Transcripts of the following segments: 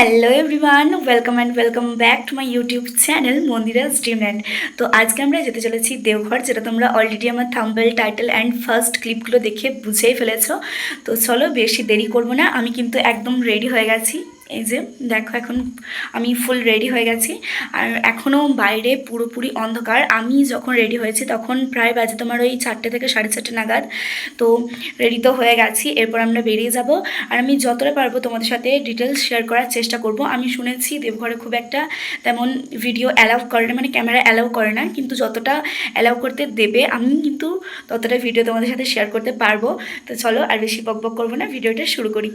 Hello everyone, welcome and welcome back to my YouTube channel Mandira's Dreamland. তো আজকে আমরা যেতে চলেছি দেওঘর, যেটা তোমরা অলরেডি আমার থাম্বনেল, টাইটেল অ্যান্ড ফার্স্ট ক্লিপগুলো দেখে বুঝেই ফেলেছো। তো চলো বেশি দেরি করবো না, আমি কিন্তু একদম রেডি হয়ে গেছি। এই যে দেখো, এখন আমি ফুল রেডি হয়ে গেছি। আর এখনও বাইরে পুরোপুরি অন্ধকার। আমি যখন রেডি হয়েছি তখন প্রায় বাজে তোমার ওই 4টে থেকে 4:30 নাগাদ। তো রেডি তো হয়ে গেছি, এরপর আমরা বেরিয়ে যাব। আর আমি যতটা পারবো তোমাদের সাথে ডিটেলস শেয়ার করার চেষ্টা করব। আমি শুনেছি দেবঘরে খুব একটা তেমন ভিডিও অ্যালাউ করে না, মানে ক্যামেরা অ্যালাউ করে না, কিন্তু যতটা অ্যালাউ করতে দেবে আমি কিন্তু ততটা ভিডিও তোমাদের সাথে শেয়ার করতে পারবো। তো চলো আর বেশি বকবক করবো না, ভিডিওটা শুরু করি।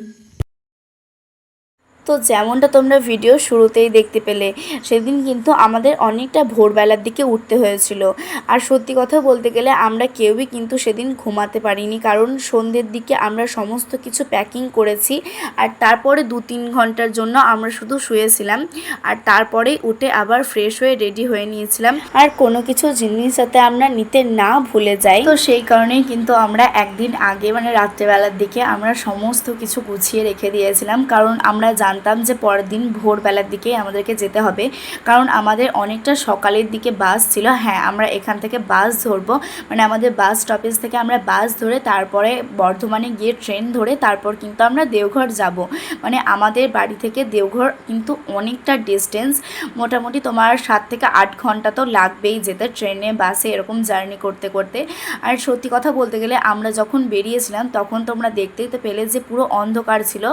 তো যেমনটা তোমরা ভিডিও শুরুতেই দেখতে পেলে, সেদিন কিন্তু আমাদের অনেকটা ভোরবেলার দিকে উঠতে হয়েছিল। আর সত্যি কথা বলতে গেলে আমরা কেউই কিন্তু সেদিন ঘুমাতে পারিনি, কারণ সন্ধ্যের দিকে আমরা সমস্ত কিছু প্যাকিং করেছি। আর তারপরে 2-3 ঘন্টার জন্য আমরা শুধু শুয়েছিলাম, আর তারপরেই উঠে আবার ফ্রেশ হয়ে রেডি হয়ে নিয়েছিলাম। আর কোনো কিছু জিনিস যাতে আমরা নিতে না ভুলে যাই, তো সেই কারণেই কিন্তু আমরা একদিন আগে, মানে রাত্রেবেলার দিকে আমরা সমস্ত কিছু গুছিয়ে রেখে দিয়েছিলাম। কারণ আমরা জানতাম যে পরের দিন ভোরবেলার দিকে আমাদেরকে যেতে হবে, কারণ আমাদের অনেকটা সকালের দিকে বাস ছিল। হ্যাঁ, আমরা এখান থেকে বাস ধরবো, মানে আমাদের বাস স্টপেজ থেকে আমরা বাস ধরে তারপরে বর্ধমানে গিয়ে ট্রেন ধরে তারপর কিন্তু আমরা দেওঘর যাব। মানে আমাদের বাড়ি থেকে দেওঘর কিন্তু অনেকটা ডিস্টেন্স, মোটামুটি তোমার 7 থেকে 8 ঘন্টা তো লাগবেই যেতে, ট্রেনে বাসে এরকম জার্নি করতে করতে। আর সত্যি কথা বলতে গেলে আমরা যখন বেরিয়েছিলাম তখন তোমরা দেখতেই তো পেলে যে পুরো অন্ধকার ছিল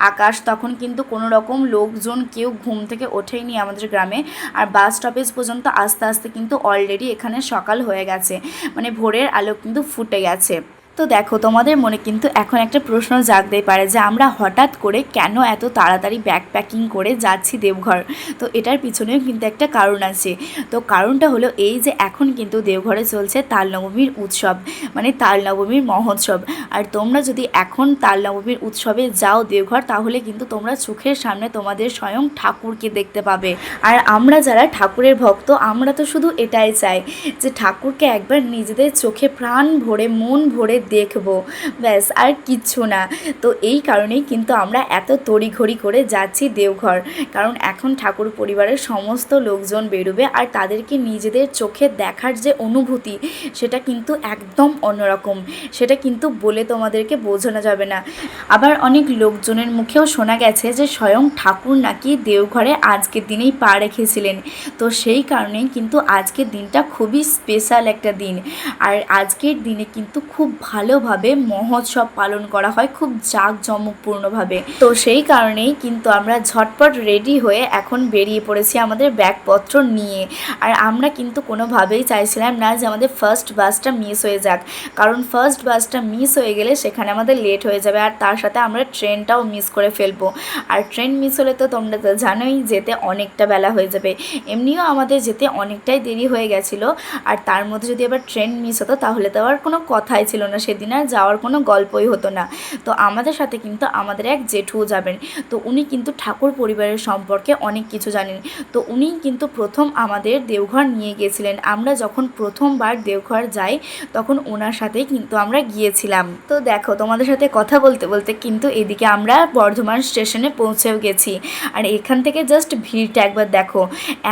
আকাশ। তখন কিন্তু কোনো রকম লোকজন কেউ ঘুম থেকে ওঠেইনি আমাদের গ্রামে। আর বাস স্টপেজ পর্যন্ত আস্তে আস্তে কিন্তু অলরেডি এখানে সকাল হয়ে গেছে, মানে ভোরের আলো কিন্তু ফুটে গেছে। তো দেখো, তোমাদের মনে কিন্তু এখন একটা প্রশ্ন জাগতেই পারে যে আমরা হঠাৎ করে কেন এত তাড়াতাড়ি ব্যাগ প্যাকিং করে যাচ্ছি দেওঘর। তো এটার পিছনেও কিন্তু একটা কারণ আছে। তো কারণটা হলো এই যে এখন কিন্তু দেওঘরে চলছে তালনবমীর উৎসব, মানে তালনবমীর মহোৎসব। আর তোমরা যদি এখন তালনবমীর উৎসবে যাও দেওঘর, তাহলে কিন্তু তোমরা চোখের সামনে তোমাদের স্বয়ং ঠাকুরকে দেখতে পাবে। আর আমরা যারা ঠাকুরের ভক্ত, আমরা তো শুধু এটাই চাই যে ঠাকুরকে একবার নিজেদের চোখে প্রাণ ভরে মন ভরে দেখবো, ব্যাস আর কিচ্ছু না। তো এই কারণেই কিন্তু আমরা এত তড়িঘড়ি করে যাচ্ছি দেওঘর, কারণ এখন ঠাকুর পরিবারের সমস্ত লোকজন বেরোবে আর তাদেরকে নিজেদের চোখে দেখার যে অনুভূতি, সেটা কিন্তু একদম অন্যরকম। সেটা কিন্তু বলে তোমাদেরকে বোঝানো যাবে না। আবার অনেক লোকজনের মুখেও শোনা গেছে যে স্বয়ং ঠাকুর নাকি দেওঘরে আজকের দিনেই পা রেখেছিলেন। তো সেই কারণেই কিন্তু আজকের দিনটা খুবই স্পেশাল একটা দিন। আর আজকের দিনে কিন্তু খুব ভালোভাবে মহোৎসব পালন করা হয়, খুব জাঁকজমকপূর্ণভাবে। তো সেই কারণেই কিন্তু আমরা ঝটপট রেডি হয়ে এখন বেরিয়ে পড়েছি আমাদের ব্যাগপত্র নিয়ে। আর আমরা কিন্তু কোনোভাবেই চাইছিলাম না যে আমাদের ফার্স্ট বাসটা মিস হয়ে যাক, কারণ ফার্স্ট বাসটা মিস হয়ে গেলে সেখানে আমাদের লেট হয়ে যাবে, আর তার সাথে আমরা ট্রেনটাও মিস করে ফেলবো। আর ট্রেন মিস হলে তো তোমরা তো জানোই যেতে অনেকটা বেলা হয়ে যাবে। এমনিও আমাদের যেতে অনেকটাই দেরি হয়ে গেছিলো, আর তার মধ্যে যদি আবার ট্রেন মিস হতো তাহলে তো আর কোনো কথাই ছিল না, সেদিন আর যাওয়ার কোনো গল্পই হতো না। তো আমাদের সাথে কিন্তু আমাদের এক জেঠুও যাবেন। তো উনি কিন্তু ঠাকুর পরিবারের সম্পর্কে অনেক কিছু জানেন। তো উনি কিন্তু প্রথম আমাদের দেওঘর নিয়ে গিয়েছিলেন। আমরা যখন প্রথমবার দেওঘর যাই তখন ওনার সাথেই কিন্তু আমরা গিয়েছিলাম। তো দেখো, তোমাদের সাথে কথা বলতে বলতে কিন্তু এদিকে আমরা বর্ধমান স্টেশনে পৌঁছেও গেছি। আর এখান থেকে জাস্ট ভিড়টা একবার দেখো,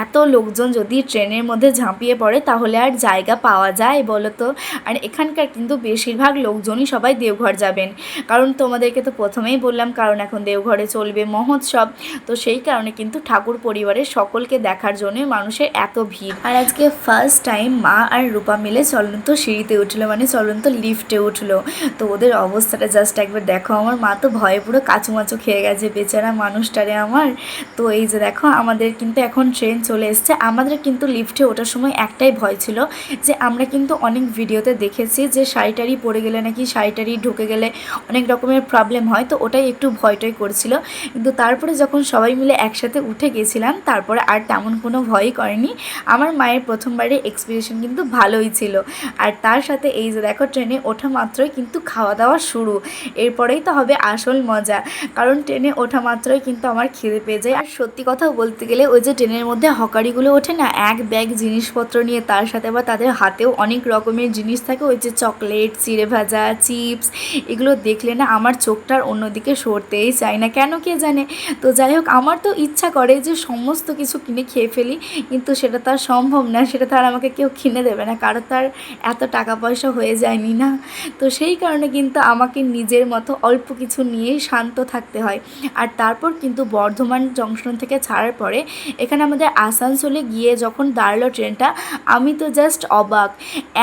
এত লোকজন যদি ট্রেনের মধ্যে ঝাঁপিয়ে পড়ে তাহলে আর জায়গা পাওয়া যায় বলো তো। আর এখানকার কিন্তু বেশিরভাগ লোকজনই সবাই দেওঘর যাবেন, কারণ তোমাদেরকে তো প্রথমেই বললাম, কারণ এখন দেওঘরে চলবে মহোৎসব। তো সেই কারণে কিন্তু ঠাকুর পরিবারের সকলকে দেখার জন্য মানুষের এত ভিড়। আর আজকে ফার্স্ট টাইম মা আর রূপা মিলে চলন্ত সিঁড়িতে উঠলো, মানে চলন্ত লিফটে উঠলো। তো ওদের অবস্থাটা জাস্ট একবার দেখো, আমার মা তো ভয়ে পুরো কাচুমাচু খেয়ে গেছে, বেচারা মানুষটারে আমার। তো এই যে দেখো, আমাদের কিন্তু এখন ট্রেন চলে এসছে। আমাদের কিন্তু লিফটে ওঠার সময় একটাই ভয় ছিল যে আমরা কিন্তু অনেক ভিডিওতে দেখেছি যে শাড়িটারি পরে গেলে নাকি শাড়িটারি ঢুকে গেলে অনেক রকমের প্রবলেম হয়, তো ওটাই একটু ভয়টয় করছিল। কিন্তু তারপরে যখন সবাই মিলে একসাথে উঠে গেছিলাম তারপরে আর তেমন কোনো ভয়ই করেনি। আমার মায়ের প্রথমবারের এক্সপিরিয়েন্স কিন্তু ভালোই ছিল। আর তার সাথে এই যে দেখো, ট্রেনে ওঠা মাত্রই কিন্তু খাওয়া দাওয়া শুরু, এরপরেই তো হবে আসল মজা। কারণ ট্রেনে ওঠা মাত্রই কিন্তু আমার খিদে পেয়ে যায়। আর সত্যি কথা বলতে গেলে ওই যে ট্রেনের মধ্যে হকারিগুলো ওঠে না এক ব্যাগ জিনিসপত্র নিয়ে, তার সাথে আবার তাদের হাতেও অনেক রকমের জিনিস থাকে, ওই যে চকলেট, চিড়ে ভাজা, চিপস, এগুলো দেখলে না আমার চোখটার অন্যদিকে সরতেই চায় না, কেন কে জানে। তো যাই হোক, আমার তো ইচ্ছা করে যে সমস্ত কিছু কিনে খেয়ে ফেলি, কিন্তু সেটা তো আর সম্ভব না, সেটা তো আর আমাকে কেউ কিনে দেবে না, কারো তার এত টাকা পয়সা হয়ে যায়নি না। তো সেই কারণে কিন্তু আমাকে নিজের মতো অল্প কিছু নিয়েই শান্ত থাকতে হয়। আর তারপর কিন্তু বর্ধমান জংশন থেকে ছাড়ার পরে এখানে আমাদের আসানসোলে গিয়ে যখন দাঁড়ালো ট্রেনটা, আমি তো জাস্ট অবাক।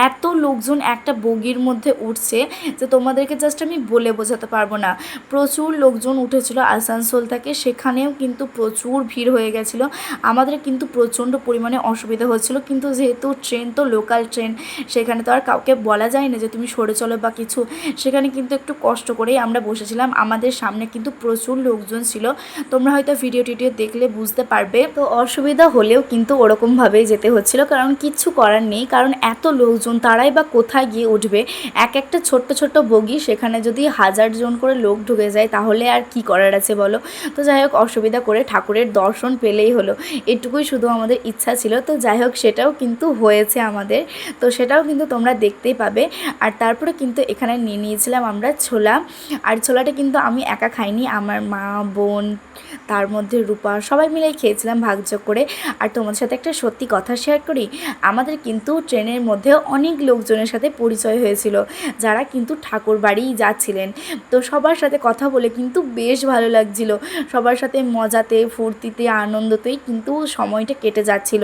এত লোকজন একটা বগির মধ্যে উঠছে যে তোমাদেরকে জাস্ট আমি বলে বোঝাতে পারবো না। প্রচুর লোকজন উঠেছিল আসানসোল থেকে, সেখানেও কিন্তু প্রচুর ভিড় হয়ে গেছিলো। আমাদের কিন্তু প্রচণ্ড পরিমাণে অসুবিধা হচ্ছিলো, কিন্তু যেহেতু ট্রেন তো লোকাল ট্রেন, সেখানে তো আর কাউকে বলা যায় না যে তুমি সরে চলো বা কিছু। সেখানে কিন্তু একটু কষ্ট করেই আমরা বসেছিলাম। আমাদের সামনে কিন্তু প্রচুর লোকজন ছিল, তোমরা হয়তো ভিডিও টিডিও দেখলে বুঝতে পারবে। তো অসুবিধা হলেও কিন্তু ওরকমভাবেই যেতে হচ্ছিলো, কারণ কিচ্ছু করার নেই, কারণ এত লোকজন, তারাই বা কোথায় গিয়ে উঠবে। এক একটা ছোট্ট ছোট্ট বগি, সেখানে যদি 1000 জন করে লোক ঢুকে যায় তাহলে আর কি করার আছে বলো। তো যাই হোক, অসুবিধা করে ঠাকুরের দর্শন পেলেই হলো, এটুকুই শুধু আমাদের ইচ্ছা ছিল। তো যাই হোক, সেটাও কিন্তু হয়েছে আমাদের, তো সেটাও কিন্তু তোমরা দেখতেই পাবে। আর তারপরে কিন্তু এখানে নিয়ে নিয়েছিলাম আমরা ছোলা। আর ছোলাটা কিন্তু আমি একা খাইনি, আমার মা, বোন, তার মধ্যে রূপা, সবাই মিলেই খেয়েছিলাম ভাগযোগ করে। আর তোমাদের সাথে একটা সত্যি কথা শেয়ার করি, আমাদের কিন্তু ট্রেনের মধ্যে অনেক লোকজনের সাথে পরিচয় হয়েছিল, যারা কিন্তু ঠাকুর বাড়ি যাচ্ছিলেন। তো সবার সাথে কথা বলে কিন্তু বেশ ভালো লাগছিল, সবার সাথে মজাতে, ফুর্তিতে, আনন্দতেই কিন্তু সময়টা কেটে যাচ্ছিল।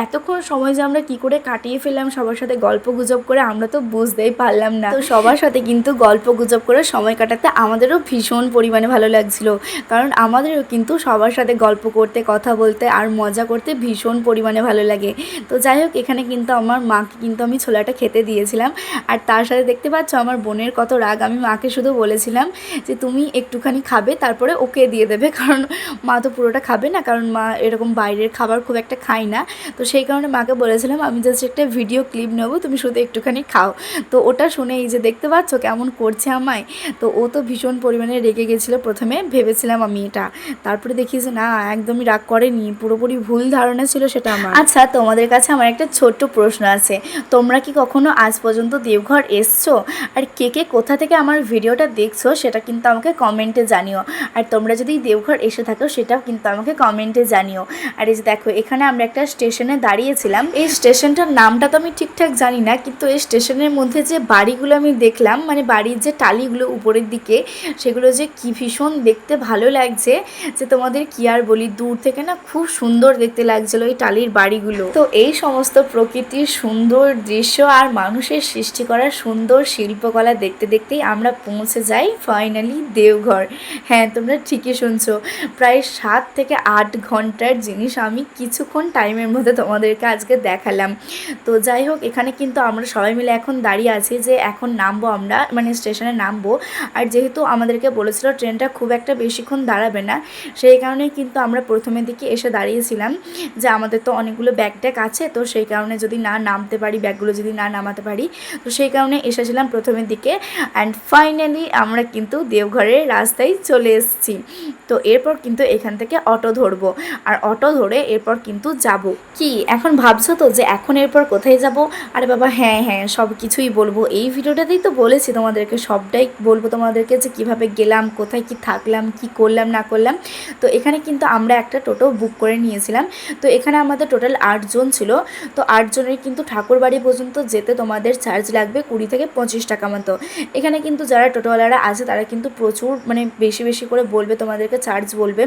এতক্ষণ সময় যে আমরা কী করে কাটিয়ে ফেললাম সবার সাথে গল্প গুজব করে, আমরা তো বুঝতেই পারলাম না। তো সবার সাথে কিন্তু গল্প গুজব করে সময় কাটাতে আমাদেরও ভীষণ পরিমাণে ভালো লাগছিল, কারণ আমাদেরও কিন্তু সবার সাথে গল্প করতে, কথা বলতে আর মজা করতে ভীষণ পরিমাণে ভালো লাগে। তো যাই হোক, এখানে কিন্তু আমার মাকে কিন্তু আমি ছোলাটা খেতে দিয়েছিলাম। আর তার সাথে দেখতে পাচ্ছ আমার বোনের কত রাগ, আমি মাকে শুধু বলেছিলাম যে তুমি একটুখানি খাবে, তারপরে ওকে দিয়ে দেবে, কারণ মা তো পুরোটা খাবে না, কারণ মা এরকম বাইরের খাবার খুব একটা খায় না। তো সেই কারণে মাকে বলেছিলাম আমি জাস্ট একটা ভিডিও ক্লিপ নেবো, তুমি শুধু একটুখানি খাও। তো ওটা শুনে এই যে দেখতে পাচ্ছ কেমন করছে আমায়, তো ও তো ভীষণ পরিমাণে রেগে গেছিলো। প্রথমে ভেবেছিলাম আমি এটা, তারপরে দেখি যে না, একদমই রাগ করেনি, পুরোপুরি ভুল ধারণা ছিল সেটা আমার। আচ্ছা, তোমাদের কাছে আমার একটা ছোট্ট প্রশ্ন আছে, তোমরা কি কখনো আজ পর্যন্ত দেওঘর এসছো? আর কে কে কোথা থেকে আমার ভিডিওটা দেখছো সেটা কিন্তু আমাকে কমেন্টে জানিও। আর তোমরা যদি দেওঘর এসে থাকো সেটাও কিন্তু আমাকে কমেন্টে জানিও। আর এই যে দেখো, এখানে আমরা একটা স্টেশনে দাঁড়িয়েছিলাম, এই স্টেশনটার নামটা তো আমি ঠিকঠাক জানি না, কিন্তু এই স্টেশনের মধ্যে যে বাড়িগুলো আমি দেখলাম, মানে বাড়ির যে টালিগুলো উপরের দিকে, সেগুলো যে কি ভীষণ দেখতে ভালো লাগছে, যে তোমাদের কি আর বলি, দূর থেকে না খুব সুন্দর দেখতে লাগছিল এই টালির বাড়িগুলো। তো এই সমস্ত প্রকৃতির সুন্দর দৃশ্য আর মানুষের সৃষ্টি করা সুন্দর শিল্পকলা দেখতে দেখতেই আমরা পৌঁছে যাই ফাইনালি দেওঘর। হ্যাঁ, তোমরা ঠিকই শুনছো, প্রায় 7 থেকে 8 ঘন্টার জিনিস আমি কিছুক্ষণ টাইমের মধ্যে তোমাদেরকে আজকে দেখালাম। তো যাই হোক, এখানে কিন্তু আমরা সবাই মিলে এখন দাঁড়িয়ে আছি যে এখন নামবো আমরা, মানে স্টেশনে নামবো। আর যেহেতু আমাদেরকে বলেছিল ট্রেনটা খুব একটা বেশিক্ষণ দাঁড়াবে না, সেই কারণে কিন্তু আমরা প্রথমের দিকে এসে দাঁড়িয়েছিলাম, যে আমাদের তো অনেকগুলো ব্যাগ ট্যাগ আছে, তো সেই কারণে যদি না নামতে পারি, ব্যাগগুলো যদি না নামাতে পারি, তো সেই কারণে এসেছিলাম প্রথমের দিকে। অ্যান্ড ফাইনালি আমরা কিন্তু দেওঘরের রাস্তায় চলে এসেছি। তো এরপর কিন্তু এখান থেকে অটো ধরবো, আর অটো ধরে এরপর কিন্তু যাব। কি এখন ভাবছো তো যে এখন এরপর কোথায় যাব? আরে বাবা, হ্যাঁ হ্যাঁ, সব কিছুই বলবো, এই ভিডিওটাতেই তো বলেছি তোমাদেরকে, সবটাই বলবো তোমাদেরকে, যে কিভাবে গেলাম, কোথায় কি থাকলাম, কি করলাম না করলাম। তো এখানে কিন্তু আমরা একটা টোটো বুক করে নিয়েছিলাম। তো এখানে আমাদের টোটাল 8 জন ছিল। তো 8 জনের কিন্তু ঠাকুরবাড়ি পর্যন্ত যেতে তোমাদের চার্জ লাগবে 20 থেকে 25 টাকা মতো। এখানে কিন্তু যারা টোটোওয়ালারা আছে তারা কিন্তু প্রচুর মানে বেশি বেশি করে বলবে, তোমাদেরকে চার্জ বলবে,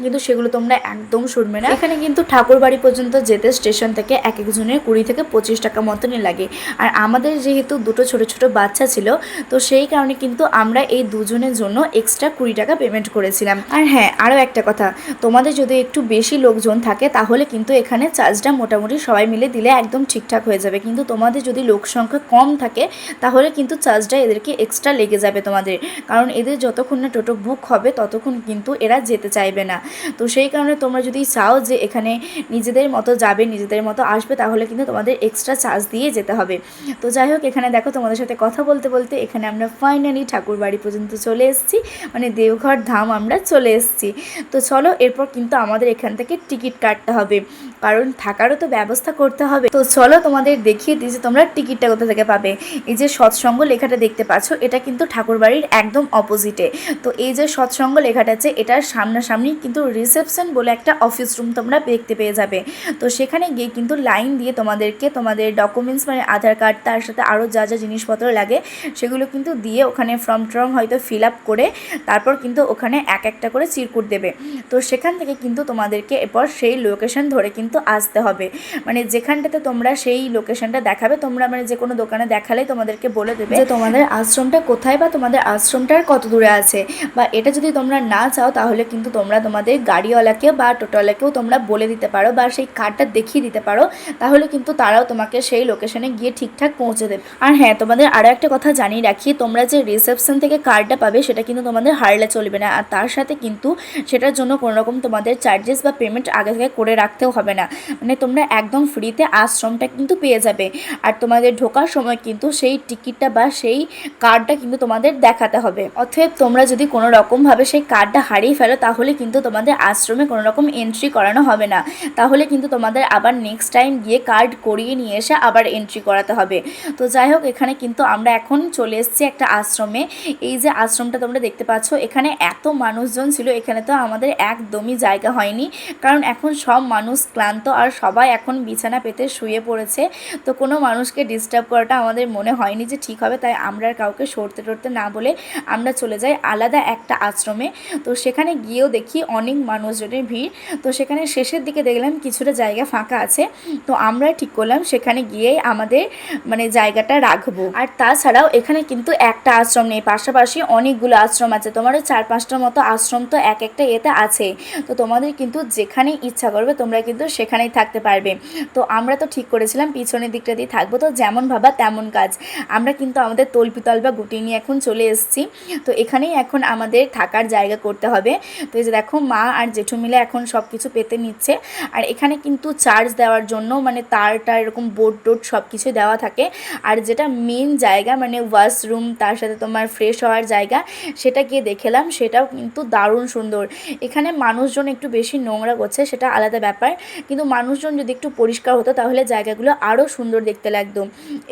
কিন্তু সেগুলো তোমরা একদম শুনবে না। এখানে কিন্তু ঠাকুরবাড়ি পর্যন্ত যেতে স্টেশন থেকে এক একজনের 20 থেকে 25 টাকা মতনই লাগে। আর আমাদের যেহেতু দুটো ছোট ছোট বাচ্চা ছিল, তো সেই কারণে কিন্তু আমরা এই দুজনের জন্য এক্সট্রা 20 টাকা পেমেন্ট করেছিলাম। আর হ্যাঁ, আরও একটা কথা, তোমাদের যদি একটু বেশি লোকজন থাকে তাহলে কিন্তু এখানে চার্জটা মোটামুটি সবাই মিলে দিলে একদম ঠিকঠাক হয়ে যাবে, কিন্তু তোমাদের যদি লোক সংখ্যা কম থাকে তাহলে কিন্তু চার্জটা এদেরকে এক্সট্রা লেগে যাবে তোমাদের, কারণ এদের যতক্ষণ না টোটো বুক হবে ততক্ষণ কিন্তু এরা যেতে চাইবে না। তো সেই কারণে তোমরা যদি চাও যে এখানে নিজেদের মতো যাবে, নিজেদের মতো আসবে, তাহলে কিন্তু তোমাদের এক্সট্রা চার্জ দিয়ে যেতে হবে। তো যাই হোক, এখানে দেখো তোমাদের সাথে কথা বলতে বলতে এখানে আমরা ফাইনালি ঠাকুর বাড়ি পর্যন্ত চলে এসেছি, মানে দেওঘর ধাম আমরা চলে এসেছি। তো চলো, এরপর কিন্তু আমাদের এখান থেকে টিকিট কাটতে হবে, কারণ থাকারও তো ব্যবস্থা করতে হবে। তো চলো তোমাদের দেখিয়ে দিই যে তোমরা টিকিটটা কোথা থেকে পাবে। এই যে সৎসঙ্গ লেখাটা দেখতে পাচ্ছ, এটা কিন্তু ঠাকুরবাড়ির একদম অপোজিটে। তো এই যে সৎসঙ্গ লেখাটা আছে, এটার সামনাসামনি কিন্তু রিসেপশন বলে একটা অফিস রুম তোমরা দেখতে পেয়ে যাবে। তো সেখানে গিয়ে কিন্তু লাইন দিয়ে তোমাদেরকে তোমাদের ডকুমেন্টস মানে আধার কার্ড, তার সাথে আরও যা যা জিনিসপত্র লাগে সেগুলো কিন্তু দিয়ে ওখানে ফর্ম টর্ম হয়তো ফিল আপ করে তারপর কিন্তু ওখানে এক একটা করে চিরকুট দেবে। তো সেখান থেকে কিন্তু তোমাদেরকে এরপর সেই লোকেশন ধরে কিন্তু আসতে হবে। মানে যেখানটাতে তোমরা সেই লোকেশনটা দেখাবে, তোমরা মানে যে কোনো দোকানে দেখালেই তোমাদেরকে বলে দেবে যে তোমাদের আশ্রমটা কোথায় বা তোমাদের আশ্রমটার কত দূরে আছে। বা এটা যদি তোমরা না চাও তাহলে কিন্তু তোমরা তোমাদের গাড়িওয়ালাকে বা টোটোওয়ালাকেও তোমরা বলে দিতে পারো বা সেই কার্ডটা দেখিয়ে দিতে পারো, তাহলে কিন্তু তারাও তোমাকে সেই লোকেশনে গিয়ে ঠিকঠাক পৌঁছে দেবে। আর হ্যাঁ, তোমাদের আরও একটা কথা জানিয়ে রাখি, তোমরা যে রিসেপশন থেকে কার্ডটা পাবে সেটা কিন্তু তোমাদের হারলে চলবে না। আর তার সাথে কিন্তু সেটার জন্য কোনো রকম তোমাদের চার্জেস বা পেমেন্ট আগে থেকে করে রাখতেও হবে না। মানে তোমরা একদম ফ্রিতে আশ্রমটা কিন্তু পেয়ে যাবে। আর তোমাদের ঢোকার সময় কিন্তু সেই টিকিটটা বা সেই কার্ডটা কিন্তু তোমাদের দেখাতে হবে। অতএব তোমরা যদি কোনো রকমভাবে সেই কার্ডটা হারিয়ে ফেলো তাহলে কিন্তু তোমাদের আশ্রমে কোনো রকম এন্ট্রি করানো হবে না। তাহলে কিন্তু তোমাদের আবার নেক্সট টাইম গিয়ে কার্ড করিয়ে নিয়ে এসে আবার এন্ট্রি করাতে হবে। তো যাই হোক, এখানে কিন্তু আমরা এখন চলে এসেছি একটা আশ্রমে। এই যে আশ্রমটা তোমরা দেখতে পাচ্ছ, এখানে এত মানুষজন ছিল, এখানে তো আমাদের একদমই জায়গা হয়নি, কারণ এখন সব মানুষ ক্লান্ত আর সবাই এখন বিছানা পেতে শুয়ে পড়েছে। তো কোনো মানুষকে ডিস্টার্ব করাটা আমাদের মনে হয়নি যে ঠিক হবে, তাই আমরা কাউকে সরতে টরতে না বলে আমরা চলে যাই আলাদা একটা আশ্রমে। তো সেখানে গিয়েও দেখি অনেক মানুষজনের ভিড়। তো সেখানে শেষের দিকে দেখলাম কিছুটা জায়গা ফাঁকা আছে, তো আমরা ঠিক করলাম সেখানে গিয়েই আমাদের মানে জায়গাটা রাখবো। আর তাছাড়াও এখানে কিন্তু একটা আশ্রম নেই, পাশাপাশি অনেকগুলো আশ্রম আছে। তোমারও 4-5টার মতো আশ্রম তো এক একটা এতে আছে। তো তোমাদের কিন্তু যেখানে ইচ্ছা করবে তোমরা কিন্তু সেখানেই থাকতে পারবে। তো আমরা তো ঠিক করেছিলাম পিছনের দিকটা দিয়ে থাকবো, তো যেমন ভাবা তেমন কাজ। আমরা কিন্তু আমাদের তল্পিতল বা গুটি নিয়ে এখন চলে এসেছি। তো এখানেই এখন আমাদের থাকার জায়গা করতে হবে। তো এই যে দেখো, মা আর জেঠু মিলে এখন সব কিছু পেতে নিচ্ছে। আর এখানে কিন্তু চার্জ দেওয়ার জন্য মানে তারটা এরকম বোর্ড টোড সব কিছু দেওয়া থাকে। আর যেটা মেন জায়গা মানে ওয়াশরুম, তার সাথে তোমার ফ্রেশ হওয়ার জায়গা, সেটা গিয়ে দেখলাম, সেটাও কিন্তু দারুণ সুন্দর। এখানে মানুষজন একটু বেশি নোংরা করছে, সেটা আলাদা ব্যাপার, কিন্তু মানুষজন যদি একটু পরিষ্কার হতো তাহলে জায়গাগুলো আরও সুন্দর দেখতে লাগতো।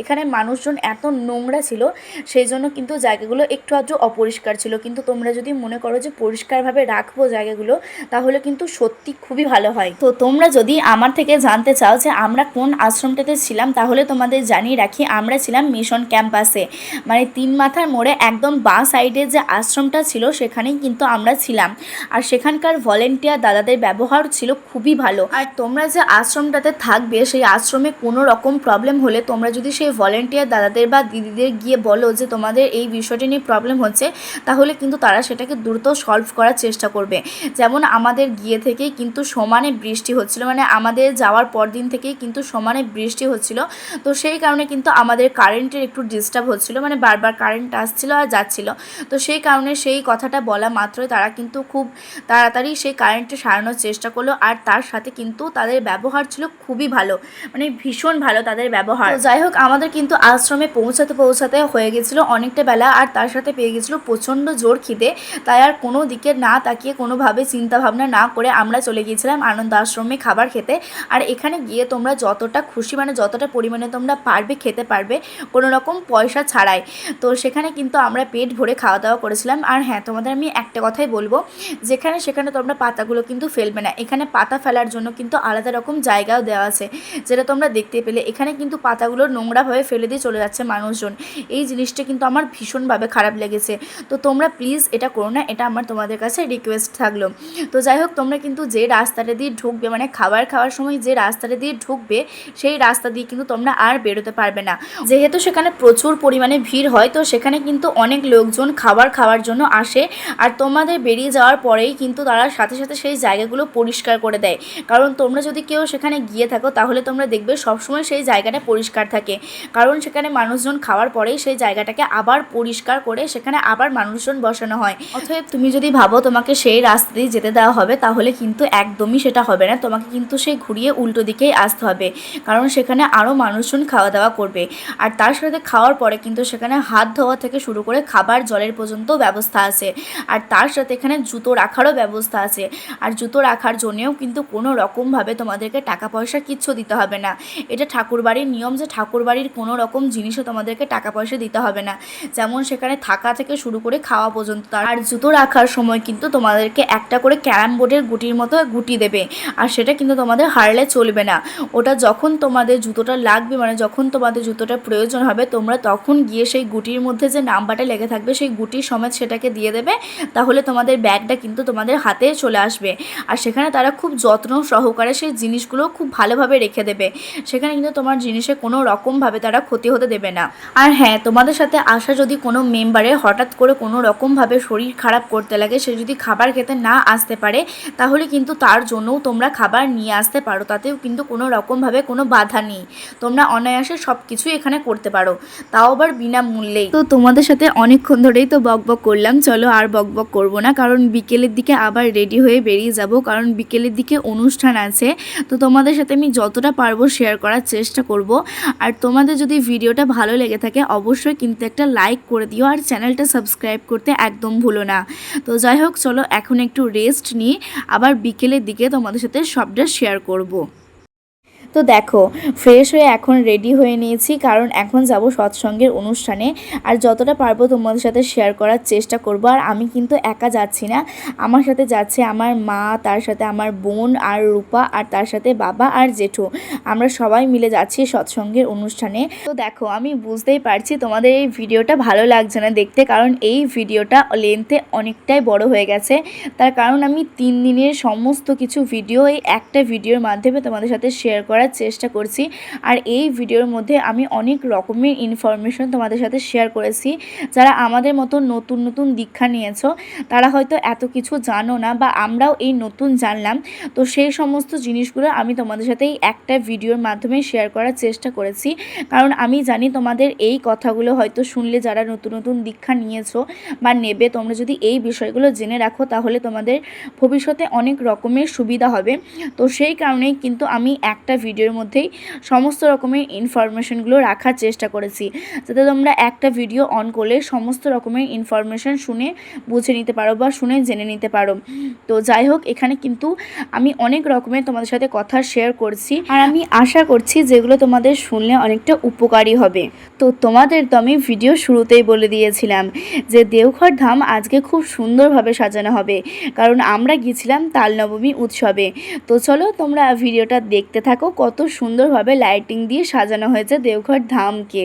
এখানে মানুষজন এত নোংরা ছিল, সেই জন্য কিন্তু জায়গাগুলো একটু আধটু অপরিষ্কার ছিল। কিন্তু তোমরা যদি মনে করো যে পরিষ্কারভাবে রাখবো জায়গাগুলো, তাহলে কিন্তু সত্যি খুবই ভালো হয়। তো তোমরা যদি আমার থেকে জানতে চাও যে আমরা কোন আশ্রমটাতে ছিলাম, তাহলে তোমাদের জানিয়ে রাখি আমরা ছিলাম মিশন ক্যাম্পাসে, মানে 3 মাথার মোড়ে একদম বাঁ সাইডে যে আশ্রমটা ছিল সেখানেই কিন্তু আমরা ছিলাম। আর সেখানকার ভলেন্টিয়ার দাদাদের ব্যবহার ছিল খুবই ভালো। আর তোমরা যে আশ্রমটাতে থাকবে সেই আশ্রমে কোনো রকম প্রবলেম হলে তোমরা যদি সেই ভলেন্টিয়ার দাদাদের বা দিদিদের গিয়ে বলো যে তোমাদের এই বিষয়টি নিয়ে প্রবলেম হচ্ছে, তাহলে কিন্তু তারা সেটাকে দ্রুত সলভ করার চেষ্টা করবে। যেমন আমাদের গিয়ে থেকেই কিন্তু সমানে বৃষ্টি হচ্ছিল, মানে আমাদের যাওয়ার পর দিন থেকেই কিন্তু সমানে বৃষ্টি হচ্ছিল। তো সেই কারণে কিন্তু আমাদের কারেন্টের একটু ডিস্টার্ব হচ্ছিল, মানে বারবার কারেন্ট আসছিল আর যাচ্ছিল। তো সেই কারণে সেই কথাটা বলা মাত্রই তারা কিন্তু খুব তাড়াতাড়ি সেই কারেন্টটা সারানোর চেষ্টা করলো। আর তার সাথে কিন্তু তাদের ব্যবহার ছিল খুবই ভালো, মানে ভীষণ ভালো তাদের ব্যবহার। তো যাই হোক, আমাদের কিন্তু আশ্রমে পৌঁছাতে হয়ে গেছিলো অনেকটা বেলা, আর তার সাথে পেয়ে গেছিলো প্রচণ্ড জোর খিদে। তাই আর কোনো দিকে না তাকিয়ে কোনোভাবে চিন্তাভাবনা না করে আমরা চলে গিয়েছিলাম আনন্দ আশ্রমে খাবার খেতে। আর এখানে গিয়ে তোমরা যতটা খুশি মানে যতটা পরিমাণে তোমরা পারবে খেতে পারবে, কোনো রকম পয়সা ছাড়াই। তো সেখানে কিন্তু আমরা পেট ভরে খাওয়া দাওয়া করেছিলাম। আর হ্যাঁ, তোমাদের আমি একটা কথাই বলবো, যেখানে সেখানে তোমরা পাতাগুলো কিন্তু ফেলবে না। এখানে পাতা ফেলার জন্য কিন্তু আলাদা রকম জায়গাও দেওয়া আছে, যেটা তোমরা দেখতে পেলে। এখানে কিন্তু পাতাগুলো নোংরাভাবে ফেলে দিয়ে চলে যাচ্ছে মানুষজন। এই জিনিসটা কিন্তু আমার ভীষণভাবে খারাপ লেগেছে। তো তোমরা প্লিজ এটা করো না, এটা আমার তোমাদের কাছে রিকোয়েস্ট থাকলো। তো যাই হোক, তোমরা কিন্তু যে রাস্তাটা দিয়ে ঢুকবে মানে খাবার খাওয়ার সময় যে রাস্তাটা দিয়ে ঢুকবে, সেই রাস্তা দিয়ে কিন্তু তোমরা আর বেরোতে পারবে না। যেহেতু সেখানে প্রচুর পরিমাণে ভিড় হয়, তো সেখানে কিন্তু অনেক লোকজন খাবার খাওয়ার জন্য আসে। আর তোমাদের বেরিয়ে যাওয়ার পরেই কিন্তু তারা সাথে সাথে সেই জায়গাগুলো পরিষ্কার করে দেয়। কারণ তোমরা যদি কেউ সেখানে গিয়ে থাকো তাহলে তোমরা দেখবে সবসময় সেই জায়গাটা পরিষ্কার থাকে, কারণ সেখানে মানুষজন খাওয়ার পরেই সেই জায়গাটাকে আবার পরিষ্কার করে সেখানে আবার মানুষজন বসানো হয়। অতএব তুমি যদি ভাবো তোমাকে সেই রাস্তা দিয়ে যেতে দেওয়া হবে, তাহলে কিন্তু একদমই সেটা হবে না। তোমাকে কিন্তু সেই ঘুরিয়ে উল্টো দিকেই আসতে হবে, কারণ সেখানে আরও মানুষজন খাওয়া দাওয়া করবে। আর তার সাথে খাওয়ার পরে কিন্তু সেখানে হাত ধোয়া থেকে শুরু করে খাবার জলের পর্যন্ত ব্যবস্থা আছে। আর তার সাথে এখানে জুতো রাখারও ব্যবস্থা আছে। আর জুতো রাখার জন্যেও কিন্তু কোনো রকমভাবে তোমাদেরকে টাকা পয়সা কিচ্ছু দিতে হবে না। এটা ঠাকুরবাড়ির নিয়ম যে ঠাকুরবাড়ির কোনো রকম জিনিসও তোমাদেরকে টাকা পয়সা দিতে হবে না, যেমন সেখানে থাকা থেকে শুরু করে খাওয়া পর্যন্ত। আর জুতো রাখার সময় কিন্তু তোমাদেরকে একটা করে ক্যারাম বোর্ডের গুটির মতো গুটি দেবে, আর সেটা কিন্তু তোমাদের হারলে চলবে না। ওটা যখন তোমাদের জুতোটা লাগবে, মানে যখন তোমাদের জুতোটা প্রয়োজন হবে, তোমরা তখন গিয়ে সেই গুটির মধ্যে যে নাম্বারটা লেগে থাকবে সেই গুটির সমেত সেটাকে দিয়ে দেবে, তাহলে তোমাদের ব্যাগটা কিন্তু তোমাদের হাতে চলে আসবে। আর সেখানে তারা খুব যত্ন সহকারে সেই জিনিসগুলো খুব ভালোভাবে রেখে দেবে, সেখানে কিন্তু তোমার জিনিসে কোনো রকমভাবে তারা ক্ষতি হতে দেবে না। আর হ্যাঁ, তোমাদের সাথে আসা যদি কোনো মেম্বারের হঠাৎ করে কোনো রকমভাবে শরীর খারাপ করতে লাগে, সে যদি খাবার খেতে না আসতে পারে, তাহলে কিন্তু তার জন্যও তোমরা খাবার নিয়ে আসতে পারো, তাতেও কিন্তু কোনো রকমভাবে কোনো বাধা নেই। তোমরা অনায়াসে সব কিছুই এখানে করতে পারো, তাও আবার বিনামূল্যেই। তো তোমাদের সাথে অনেকক্ষণ ধরেই তো বকবক করলাম, চলো আর বকবক করবো না, কারণ বিকেলের দিকে আবার রেডি হয়ে বেরিয়ে যাব, কারণ বিকেলের দিকে অনুষ্ঠান আছে। তো তোমাদের সাথে আমি যতটা পারবো শেয়ার করার চেষ্টা করব। আর তোমাদের যদি ভিডিওটা ভালো লেগে থাকে অবশ্যই কিন্তু একটা লাইক করে দিও, আর চ্যানেলটা সাবস্ক্রাইব করতে একদম ভুলো না। তো যাই হোক, চলো এখন একটু রেস্ট নিয়ে আবার বিকেলের দিকে তোমাদের সাথে সবটা শেয়ার করব। তো দেখো, ফ্রেশ হয়ে এখন রেডি হয়ে নিয়েছি, কারণ এখন যাব সৎসঙ্গের অনুষ্ঠানে। আর যতটা পারবো তোমাদের সাথে শেয়ার করার চেষ্টা করব। আর আমি কিন্তু একা যাচ্ছি না, আমার সাথে যাচ্ছে আমার মা, তার সাথে আমার বোন আর রূপা, আর তার সাথে বাবা আর জেঠু। আমরা সবাই মিলে যাচ্ছি সৎসঙ্গের অনুষ্ঠানে। তো দেখো, আমি বুঝতেই পারছি তোমাদের এই ভিডিওটা ভালো লাগছে না দেখতে, কারণ এই ভিডিওটা লেন্থে অনেকটাই বড় হয়ে গেছে। তার কারণ আমি 3 দিনের সমস্ত কিছু ভিডিও এই একটা ভিডিওর মাধ্যমে তোমাদের সাথে শেয়ার করার চেষ্টা করছি। আর এই ভিডিওর মধ্যে আমি অনেক রকমের ইনফরমেশন তোমাদের সাথে শেয়ার করেছি। যারা আমাদের মতো নতুন নতুন দীক্ষা নিয়েছো, তারা হয়তো এত কিছু জানো না, বা আমরাও এই নতুন জানলাম। তো সেই সমস্ত জিনিসগুলো আমি তোমাদের সাথে এই একটা ভিডিওর মাধ্যমে শেয়ার করার চেষ্টা করেছি, কারণ আমি জানি তোমাদের এই কথাগুলো হয়তো শুনলে, যারা নতুন নতুন দীক্ষা নিয়েছো বা নেবে, তোমরা যদি এই বিষয়গুলো জেনে রাখো, তাহলে তোমাদের ভবিষ্যতে অনেক রকমের সুবিধা হবে। তো সেই কারণেই কিন্তু আমি একটা ভিডিওর মধ্যেই সমস্ত রকমের ইনফরমেশনগুলো রাখার চেষ্টা করেছি, যাতে তোমরা একটা ভিডিও অন করলে সমস্ত রকমের ইনফরমেশন শুনে বুঝে নিতে পারো বা শুনে জেনে নিতে পারো। তো যাই হোক, এখানে কিন্তু আমি অনেক রকমের তোমাদের সাথে কথা শেয়ার করছি, আর আমি আশা করছি যেগুলো তোমাদের শুনলে অনেকটা উপকারী হবে। তো তোমাদের তো আমি ভিডিও শুরুতেই বলে দিয়েছিলাম যে দেওঘর ধাম আজকে খুব সুন্দরভাবে সাজানো হবে, কারণ আমরা গিয়েছিলাম তালনবমী উৎসবে। তো চলো তোমরা ভিডিওটা দেখতে থাকো, কত সুন্দরভাবে লাইটিং দিয়ে সাজানো হয়েছে দেওঘর ধামকে।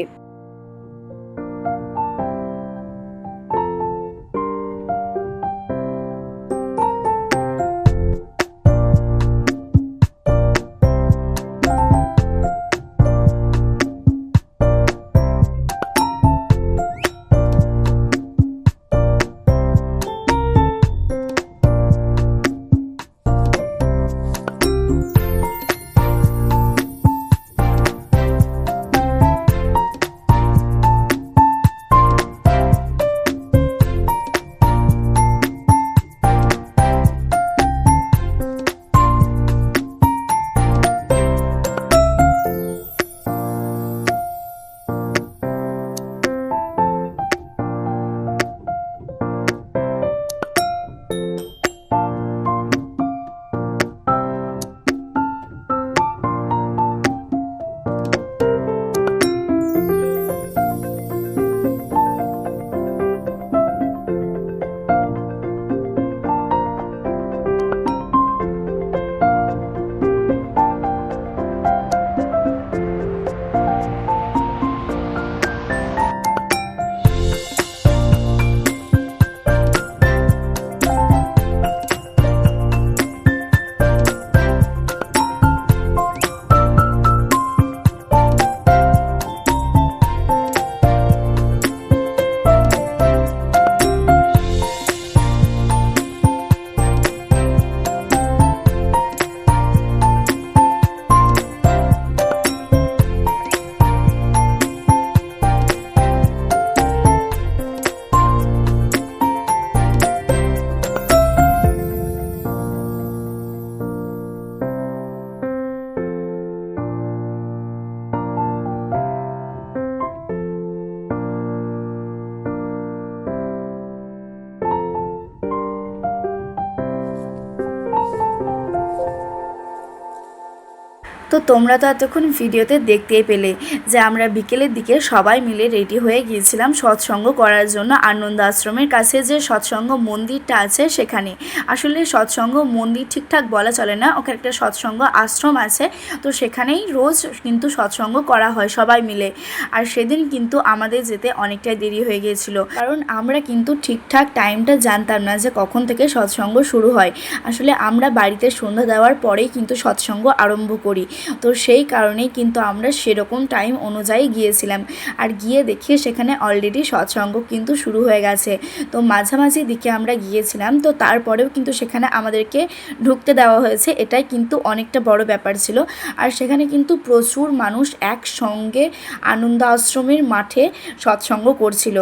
তো তোমরা তো এতক্ষণ ভিডিওতে দেখতেই পেলে যে আমরা বিকেলের দিকে সবাই মিলে রেডি হয়ে গিয়েছিলাম সৎসঙ্গ করার জন্য আনন্দ আশ্রমের কাছে যে সৎসঙ্গ মন্দিরটা আছে সেখানে। আসলে সৎসঙ্গ মন্দির ঠিকঠাক বলা চলে না, ওখানে একটা সৎসঙ্গ আশ্রম আছে, তো সেখানেই রোজ কিন্তু সৎসঙ্গ করা হয় সবাই মিলে। আর সেদিন কিন্তু আমাদের যেতে অনেকটাই দেরি হয়ে গিয়েছিল, কারণ আমরা কিন্তু ঠিকঠাক টাইমটা জানতাম না যে কখন থেকে সৎসঙ্গ শুরু হয়। আসলে আমরা বাড়িতে সন্ধ্যা দেওয়ার পরেই কিন্তু সৎসঙ্গ আরম্ভ করি, তো সেই কারণেই কিন্তু আমরা সেরকম টাইম অনুযায়ী গিয়েছিলাম। আর গিয়ে দেখি সেখানে অলরেডি সৎসঙ্গ কিন্তু শুরু হয়ে গেছে। তো মাঝামাঝি দিকে আমরা গিয়েছিলাম, তো তারপরেও কিন্তু সেখানে আমাদেরকে ঢুকতে দেওয়া হয়েছে, এটাই কিন্তু অনেকটা বড় ব্যাপার ছিল। আর সেখানে কিন্তু প্রচুর মানুষ একসঙ্গে আনন্দ আশ্রমের মাঠে সৎসঙ্গ করছিল।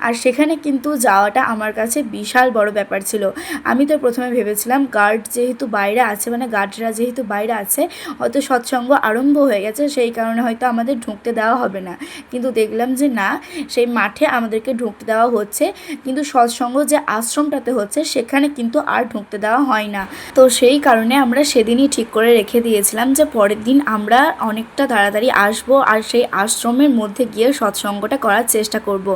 আর সেখানে কিন্তু যাওয়াটা আমার কাছে বিশাল বড় ব্যাপার ছিল। আমি তো প্রথমে ভেবেছিলাম গার্ড যেহেতু বাইরে আছে, মানে গার্ডরা যেহেতু বাইরে আছে, হয়তো সৎসঙ্গ আরম্ভ হয়ে গেছে, সেই কারণে হয়তো আমাদের ঢুকতে দেওয়া হবে না। কিন্তু দেখলাম যে না, সেই মাঠে আমাদেরকে ঢুকতে দেওয়া হচ্ছে, কিন্তু সৎসঙ্গ যে আশ্রমটাতে হচ্ছে সেখানে কিন্তু আর ঢুকতে দেওয়া হয় না। তো সেই কারণে আমরা সেদিনই ঠিক করে রেখে দিয়েছিলাম যে পরের দিন আমরা অনেকটা তাড়াতাড়ি আসবো আর সেই আশ্রমের মধ্যে গিয়ে সৎসঙ্গটা করার চেষ্টা করব।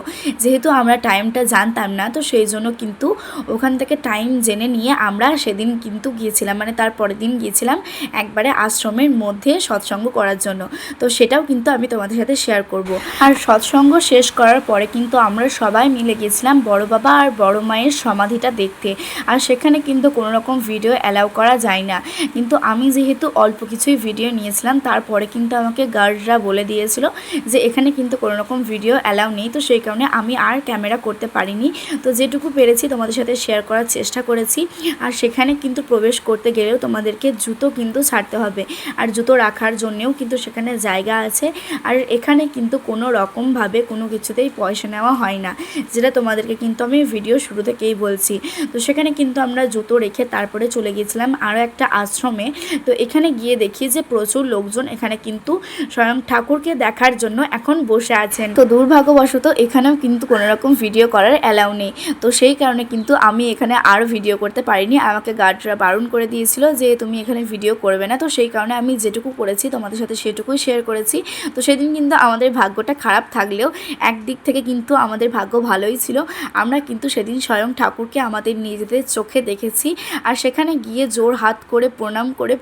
যেহেতু আমরা টাইমটা জানতাম না, তো সেই জন্য কিন্তু ওখান থেকে টাইম জেনে নিয়ে আমরা সেদিন কিন্তু গিয়েছিলাম, মানে তার পরের দিন গিয়েছিলাম একবারে আশ্রমের মধ্যে সৎসঙ্গ করার জন্য। তো সেটাও কিন্তু আমি তোমাদের সাথে শেয়ার করব। আর সৎসঙ্গ শেষ করার পরে কিন্তু আমরা সবাই মিলে গেছিলাম বড় বাবা আর বড় মায়ের সমাধিটা দেখতে। আর সেখানে কিন্তু কোনো রকম ভিডিও অ্যালাউ করা যায় না, কিন্তু আমি যেহেতু অল্প কিছুই ভিডিও নিয়েছিলাম, তারপরে কিন্তু আমাকে গার্ডরা বলে দিয়েছিল যে এখানে কিন্তু কোনো রকম ভিডিও অ্যালাউ নেই। তো সেই কারণে আমি আর ক্যামেরা করতে পারিনি, তো যেটুকু পেরেছি তোমাদের সাথে শেয়ার করার চেষ্টা করেছি। আর সেখানে কিন্তু প্রবেশ করতে গেলেও তোমাদেরকে জুতো কিন্তু ছাড়তে হবে, আর জুতো রাখার জন্যেও কিন্তু সেখানে জায়গা আছে। আর এখানে কিন্তু কোনো রকমভাবে কোনো কিছুতেই পয়সা নেওয়া হয় না, যেটা তোমাদেরকে কিন্তু আমি ভিডিও শুরু থেকেই বলছি। তো সেখানে কিন্তু আমরা জুতো রেখে তারপরে চলে গিয়েছিলাম আরও একটা আশ্রমে। তো এখানে গিয়ে দেখি যে প্রচুর লোকজন এখানে কিন্তু স্বয়ং ঠাকুরকে দেখার জন্য এখন বসে আছেন। তো দুর্ভাগ্যবশত এখানেও কিন্তু কোনো রকম ভিডিও করার অ্যালাউ নেই, তো সেই কারণে কিন্তু আমি এখানে আর ভিডিও করতে পারিনি। আমাকে গার্ডরা বারণ করে দিয়েছিল যে তুমি এখানে ভিডিও করবে না, তো সেই কারণে আমি যেটুকু করেছি তোমাদের সাথে সেটুকুই শেয়ার করেছি। তো সেদিন কিন্তু আমাদের ভাগ্যটা খারাপ থাকলেও একদিক থেকে কিন্তু আমাদের ভাগ্য ভালোই ছিল, আমরা কিন্তু সেদিন স্বয়ং ঠাকুরকে আমাদের নিজেদের চোখে দেখেছি। আর সেখানে গিয়ে জোর হাত করে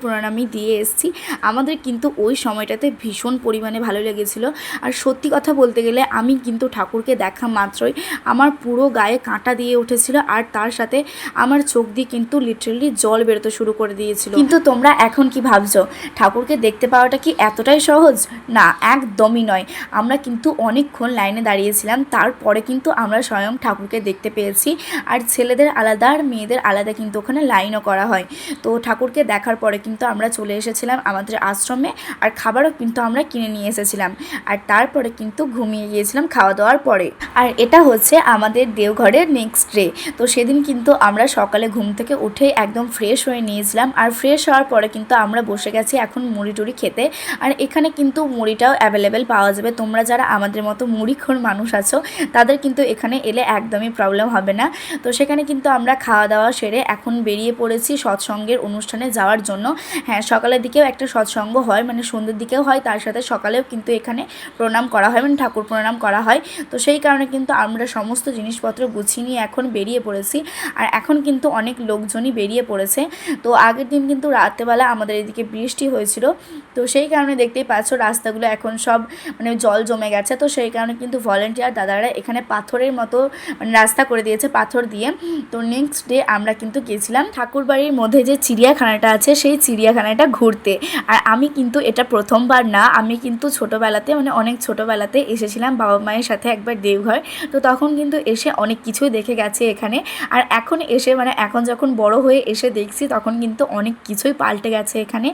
প্রণামী দিয়ে এসেছি। আমাদের কিন্তু ওই সময়টাতে ভীষণ পরিমাণে ভালো লেগেছিল। আর সত্যি কথা বলতে গেলে আমি কিন্তু ঠাকুরকে দেখা মাত্রই আমার পুরো গায়ে কাঁটা দিয়ে উঠেছিল, আর তার সাথে আমার চোখ দিয়ে কিন্তু লিটারালি জল বেরোতে শুরু করে দিয়েছিল। কিন্তু তোমরা এখন কি ভাবছো, ঠাকুরকে দেখতে পাওয়াটা কি এতটাই সহজ? না, একদমই নয়। আমরা কিন্তু অনেকক্ষণ লাইনে দাঁড়িয়েছিলাম, তারপরে কিন্তু আমরা স্বয়ং ঠাকুরকে দেখতে পেয়েছি। আর ছেলেদের আলাদা আর মেয়েদের আলাদা কিন্তু ওখানে লাইনও করা হয়। তো ঠাকুরকে দেখার পরে কিন্তু আমরা চলে এসেছিলাম আমাদের আশ্রমে, আর খাবারও কিন্তু আমরা কিনে নিয়ে এসেছিলাম। আর তারপরে কিন্তু ঘুমিয়ে গিয়েছিলাম খাওয়া দাওয়ার পরে। আর এটা হচ্ছে আমাদের দেওঘরের নেক্সট ডে। তো সেদিন কিন্তু আমরা সকালে ঘুম থেকে উঠে একদম ফ্রেশ হয়ে নিয়েছিলাম, আর ফ্রেশ হওয়ার পরে কিন্তু আমরা বসে গেছি এখন মুড়ি টুড়ি খেতে। আর এখানে কিন্তু মুড়িটাও অ্যাভেলেবেল পাওয়া যাবে, তোমরা যারা আমাদের মতো মুড়িখোর মানুষ আছো তাদের কিন্তু এখানে এলে একদমই প্রবলেম হবে না। তো সেখানে কিন্তু আমরা খাওয়া দাওয়া সেরে এখন বেরিয়ে পড়েছি সৎসঙ্গের অনুষ্ঠানে যাওয়ার জন্য। হ্যাঁ, সকালের দিকেও একটা সৎসঙ্গ হয়, মানে সন্ধ্যের দিকেও হয়, তার সাথে সকালেও কিন্তু এখানে প্রণাম করা হয়, মানে ঠাকুর প্রণাম করা হয়। তো সেই কারণে কিন্তু আমরা সমস্ত জিনিসপত্র গুছিয়ে নিয়ে এখন বেরিয়ে পড়েছি। আর এখন কিন্তু অনেক লোকজনই বেরিয়ে পড়েছে। তো আগের দিন কিন্তু রাত্রেবেলা আমাদের এদিকে বৃষ্টি হয়েছিল, তো সেই কারণে দেখতেই পাচ্ছ রাস্তাগুলো এখন সব মানে জল জমে গেছে। তো সেই কারণে কিন্তু ভলেন্টিয়ার দাদারা এখানে পাথরের মতো মানে রাস্তা করে দিয়েছে পাথর দিয়ে। তো নেক্সট ডে আমরা কিন্তু গেছিলাম ঠাকুরবাড়ির মধ্যে যে চিড়িয়াখানাটা আছে সেই চিড়িয়াখানাটা ঘুরতে। আর আমি কিন্তু এটা প্রথমবার না, আমি কিন্তু ছোটোবেলাতে মানে অনেক ছোটোবেলাতে এসেছিলাম বাবা মায়ের সাথে একবার দেওঘর। তো তখন কিন্তু এসে অনেক কিছুই দেখে গেছে এখানে। আর এখন এসে মানে এখন যখন বড় হয়ে এসে দেখছি তখন কিন্তু অনেক কিছুই পাল্টে গেছে এখানে।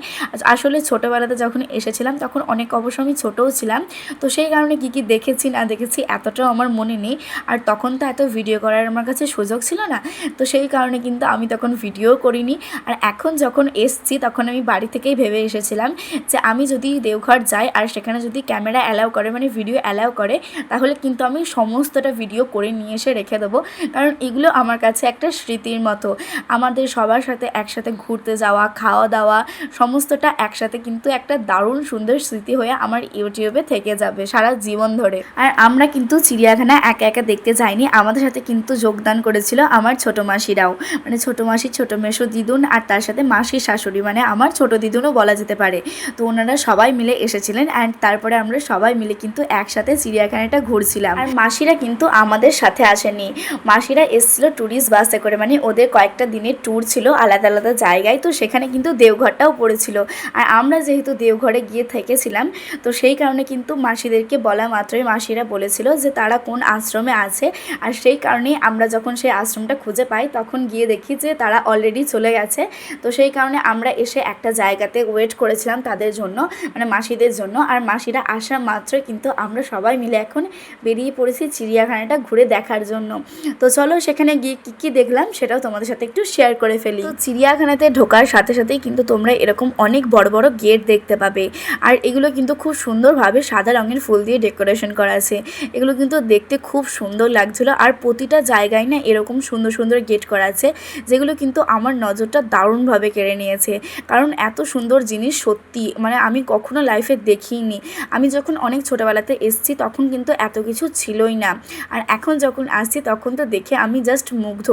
আসলে ছোটোবেলাতে যখন এসেছিলাম তখন অনেক অবশ্য আমি ছোটোও ছিলাম, তো সেই কারণে কী কী দেখেছি না দেখেছি এতটাও আমার মনে নেই। আর তখন তো এত ভিডিও করার আমার কাছে সুযোগ ছিল না, তো সেই কারণে কিন্তু আমি তখন ভিডিও করিনি। আর এখন যখন এসছি তখন আমি বাড়ি থেকেই ভেবে এসেছিলাম যে আমি যদি দেওঘর যাই আর সেখানে যদি ক্যামেরা অ্যালাউ করে মানে ভিডিও অ্যালাউ করে, তাহলে কিন্তু আমি সমস্তটা ভিডিও করে নিয়ে এসে রেখে দেবো। কারণ এগুলো আমার কাছে একটা স্মৃতির মতো, আমাদের সবার সাথে একসাথে ঘুরতে যাওয়া, খাওয়া দাওয়া সমস্তটা একসাথে সাথে কিন্তু একটা দারুণ সুন্দর স্মৃতি হয়ে আমার ইউটিউবে থেকে যাবে সারা জীবন ধরে। আর আমরা কিন্তু চিড়িয়াখানা একা একা দেখতে যাইনি, আমাদের সাথে কিন্তু যোগদান করেছিল আমার ছোটো মাসিরাও, মানে ছোটো মাসি, ছোটো মেসো দিদুন, আর তার সাথে মাসির শাশুড়ি, মানে আমার ছোটো দিদুনও বলা যেতে পারে। তো ওনারা সবাই মিলে এসেছিলেন অ্যান্ড তারপরে আমরা সবাই মিলে কিন্তু একসাথে চিড়িয়াখানাটা ঘুরছিলাম। আর মাসিরা কিন্তু আমাদের সাথে আসেনি, মাসিরা এসেছিল ট্যুরিস্ট বাসে করে, মানে ওদের কয়েকটা দিনের ট্যুর ছিল আলাদা আলাদা জায়গায়, তো সেখানে কিন্তু দেওঘরটাও পড়েছিল। আর আমরা যেহেতু দেওঘরে গিয়ে থেকেছিলাম, তো সেই কারণে কিন্তু মাসিদেরকে বলা মাত্রই মাসিরা বলেছিল যে তারা কোন আশ্রমে আছে। আর সেই কারণেই আমরা যখন সেই আশ্রমটা খুঁজে পাই তখন গিয়ে দেখি যে তারা অলরেডি চলে গেছে। তো সেই কারণে আমরা এসে একটা জায়গাতে ওয়েট করেছিলাম তাদের জন্য, মানে মাসিদের জন্য। আর মাসিরা আসা মাত্রই কিন্তু আমরা সবাই মিলে এখন বেরিয়ে পড়েছি চিড়িয়াখানাটা ঘুরে দেখার জন্য। তো চলো সেখানে গিয়ে কী কী দেখলাম সেটাও তোমাদের সাথে একটু শেয়ার করে ফেলি। তো চিড়িয়াখানাতে ঢোকার সাথে সাথেই কিন্তু তোমরা এরকম অনেক বড় বড় গেট দেখতে পাবে, আর এগুলো কিন্তু খুব সুন্দরভাবে সাদা রঙের ফুল দিয়ে ডেকোরেশন করা আছে। এগুলো কিন্তু দেখতে খুব সুন্দর লাগছিলো, আর প্রতিটা জায়গায় না এরকম সুন্দর সুন্দর গেট করা আছে, যেগুলো কিন্তু আমার নজরটা দারুণভাবে কেড়ে নিয়েছে। কারণ এত সুন্দর জিনিস সত্যি মানে আমি কখনো লাইফে দেখিনি। আমি যখন অনেক ছোটোবেলাতে এসেছি তখন কিন্তু এত কিছু ছিলই না, আর এখন যখন আসছি তখন তো দেখে আমি জাস্ট মুগ্ধ।